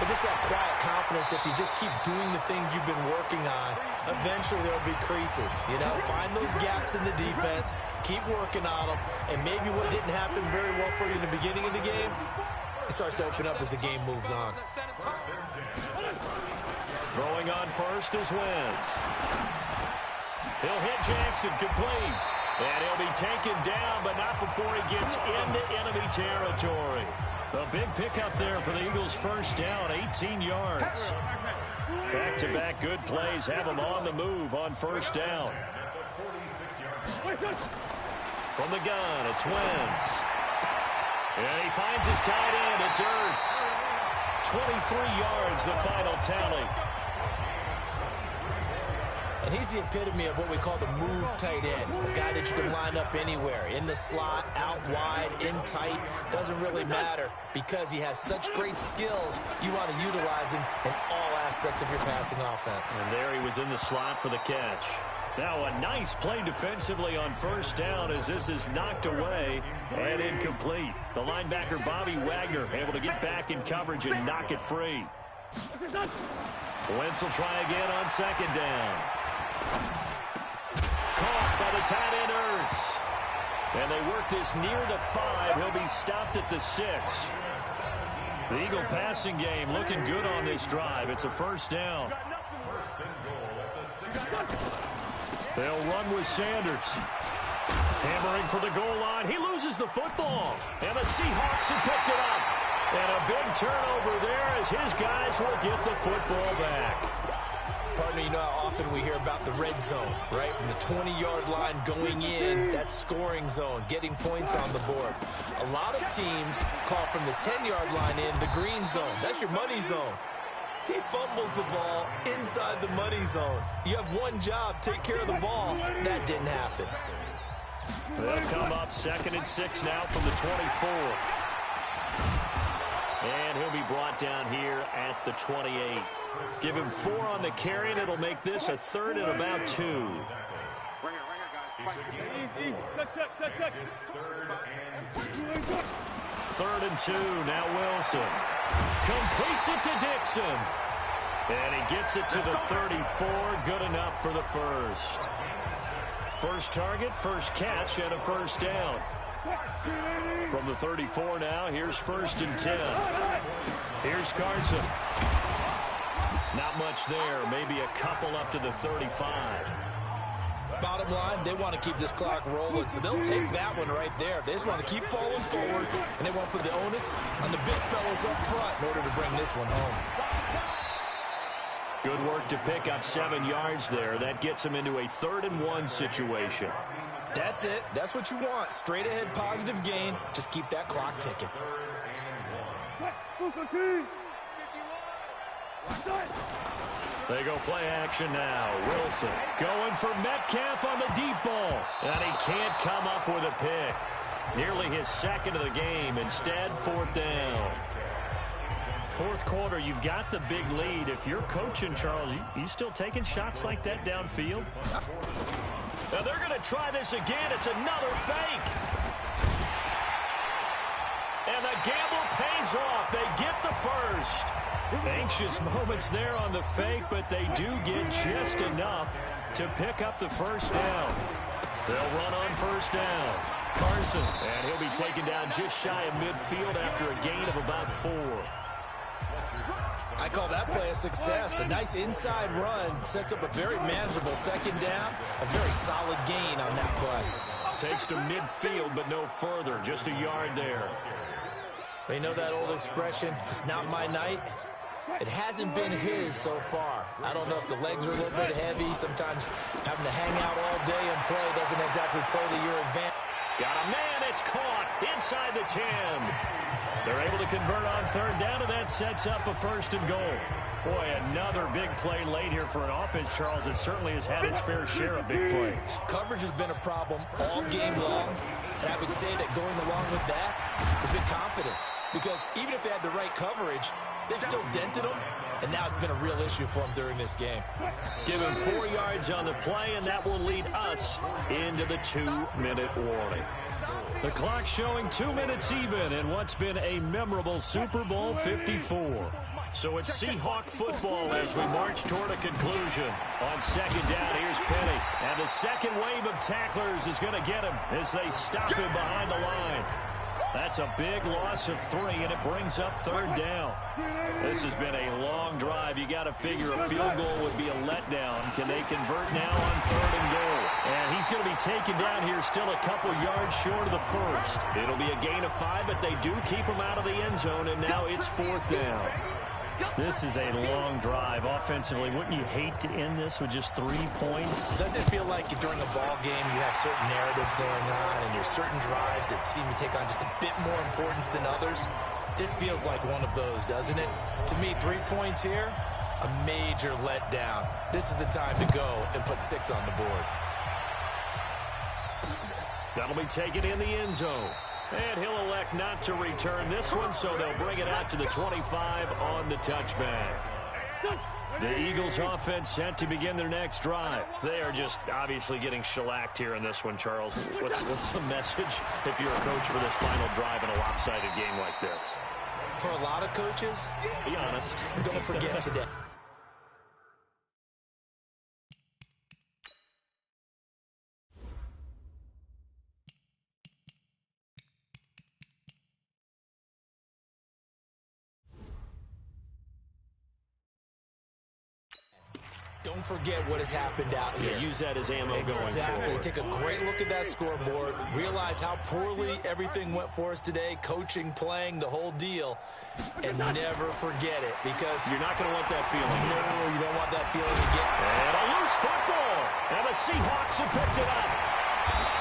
but just that quiet confidence. If you just keep doing the things you've been working on, eventually there'll be creases. You know, find those gaps in the defense, keep working on them, and maybe what didn't happen very well for you in the beginning of the game, it starts to open up as the game moves on. Throwing on first is Wentz. He'll hit Jackson, complete. And he'll be taken down, but not before he gets into enemy territory. A big pickup there for the Eagles' first down, 18 yards. Back-to-back good plays have him on the move on 1st down. From the gun, it's Wentz. And he finds his tight end, it's Ertz. 23 yards, the final tally. And he's the epitome of what we call the move tight end. A guy that you can line up anywhere. In the slot, out wide, in tight. Doesn't really matter because he has such great skills. You want to utilize him in all aspects of your passing offense. And there he was in the slot for the catch. Now a nice play defensively on 1st down as this is knocked away and incomplete. The linebacker Bobby Wagner able to get back in coverage and knock it free. Wentz will try again on 2nd down. Caught by the tight end Ertz. And they work this near the 5. He'll be stopped at the 6. The Eagle passing game looking good on this drive. It's a 1st down. They'll run with Sanders. Hammering for the goal line. He loses the football. And the Seahawks have picked it up. And a big turnover there as his guys will get the football back. Partner, you know how often we hear about the red zone, right? From the 20-yard line going in, that scoring zone, getting points on the board. A lot of teams call from the 10-yard line in the green zone. That's your money zone. He fumbles the ball inside the money zone. You have one job, take care of the ball. That didn't happen. They'll come up 2nd and 6 now from the 24. And he'll be brought down here at the 28. Give him 4 on the carry, and it'll make this a 3rd and about 2. Third and 2, now Wilson. Completes it to Dixon. And he gets it to the 34, good enough for the first. First target, first catch, and a 1st down. From the 34 now, here's 1st and 10. Here's Carson. Not much there, maybe a couple up to the 35. Bottom line, they want to keep this clock rolling, so they'll take that one right there. They just want to keep falling forward, and they want to put the onus on the big fellas up front in order to bring this one home. Good work to pick up 7 yards there. That gets them into a 3rd and 1 situation. That's it. That's what you want. Straight ahead positive gain. Just keep that clock ticking. They go play action now. Wilson going for Metcalf on the deep ball. And he can't come up with a pick. Nearly his 2nd of the game. Instead, 4th down. 4th quarter, you've got the big lead. If you're coaching, Charles, you still taking shots like that downfield? Now they're going to try this again. It's another fake. And the gamble pays off. They get the first. Anxious moments there on the fake, but they do get just enough to pick up the first down. They'll run on 1st down. Carson, and he'll be taken down just shy of midfield after a gain of about 4. I call that play a success. A nice inside run sets up a very manageable 2nd down. A very solid gain on that play. Takes to midfield, but no further. Just a yard there. You know that old expression, it's not my night? It hasn't been his so far. I don't know if the legs are a little bit heavy. Sometimes having to hang out all day and play doesn't exactly play to your advantage. Got a man, it's caught inside the 10. They're able to convert on 3rd down, and that sets up a 1st and goal. Boy, another big play late here for an offense, Charles, that certainly has had its fair share of big plays. Coverage has been a problem all game long, and I would say that going along with that has been confidence. Because even if they had the right coverage, they've still dented them, and now it's been a real issue for them during this game. Give him 4 yards on the play, and that will lead us into the 2-minute warning. The clock showing 2 minutes even in what's been a memorable Super Bowl 54. So it's Seahawk football as we march toward a conclusion. On 2nd down, here's Penny. And the second wave of tacklers is going to get him as they stop him behind the line. That's a big loss of 3, and it brings up 3rd down. This has been a long drive. You got to figure a field goal would be a letdown. Can they convert now on 3rd and goal? And he's going to be taken down here still a couple yards short of the first. It'll be a gain of 5, but they do keep him out of the end zone, and now it's 4th down. This is a long drive offensively. Wouldn't you hate to end this with just 3 points? Doesn't it feel like during a ball game you have certain narratives going on and there's certain drives that seem to take on just a bit more importance than others? This feels like one of those, doesn't it? To me, 3 points here, a major letdown. This is the time to go and put 6 on the board. That'll be taken in the end zone. And he'll elect not to return this one, so they'll bring it out to the 25 on the touchback. The Eagles offense set to begin their next drive. They are just obviously getting shellacked here in this one, Charles. What's the message if you're a coach for this final drive in a lopsided game like this? For a lot of coaches, be honest. Don't forget today. Don't forget what has happened out here. Yeah, use that as ammo going forward. Exactly. Take a great look at that scoreboard. Realize how poorly everything went for us today. Coaching, playing, the whole deal. And never forget it, because you're not going to want that feeling. No, you don't want that feeling again. And a loose football. And the Seahawks have picked it up.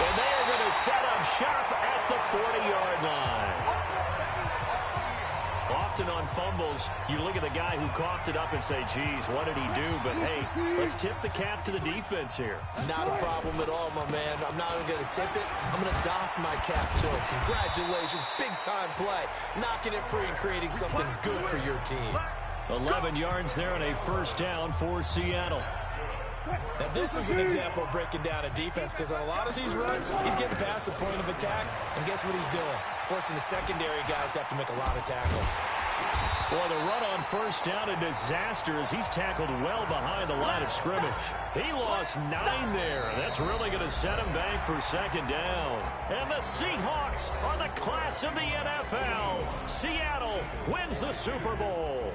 And they are going to set up shop at the 40-yard line. Often on fumbles, you look at the guy who coughed it up and say, geez, what did he do? But, hey, let's tip the cap to the defense here. Not a problem at all, my man. I'm not even going to tip it. I'm going to doff my cap to him. Congratulations. Big-time play. Knocking it free and creating something good for your team. 11 yards there on a 1st down for Seattle. Now, this is an example of breaking down a defense, because on a lot of these runs, he's getting past the point of attack, and guess what he's doing? Forcing the secondary guys to have to make a lot of tackles. Well, the run on first down, a disaster as he's tackled well behind the line of scrimmage. He lost 9 there. That's really going to set him back for second down. And the Seahawks are the class of the NFL. Seattle wins the Super Bowl.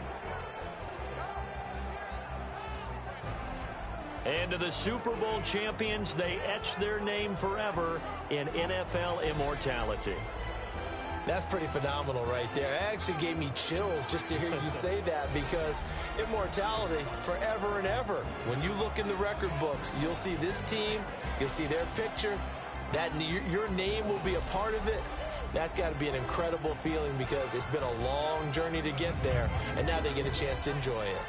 And to the Super Bowl champions, they etch their name forever in NFL immortality. That's pretty phenomenal right there. It actually gave me chills just to hear you say that, because immortality forever and ever. When you look in the record books, you'll see this team, you'll see their picture, that your name will be a part of it. That's got to be an incredible feeling, because it's been a long journey to get there, and now they get a chance to enjoy it.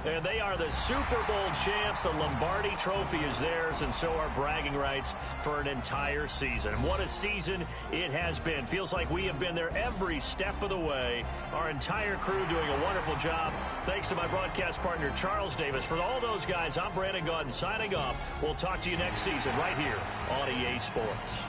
And they are the Super Bowl champs. The Lombardi Trophy is theirs, and so are bragging rights for an entire season. And what a season it has been. Feels like we have been there every step of the way. Our entire crew doing a wonderful job. Thanks to my broadcast partner, Charles Davis. For all those guys, I'm Brandon Gaudin signing off. We'll talk to you next season right here on EA Sports.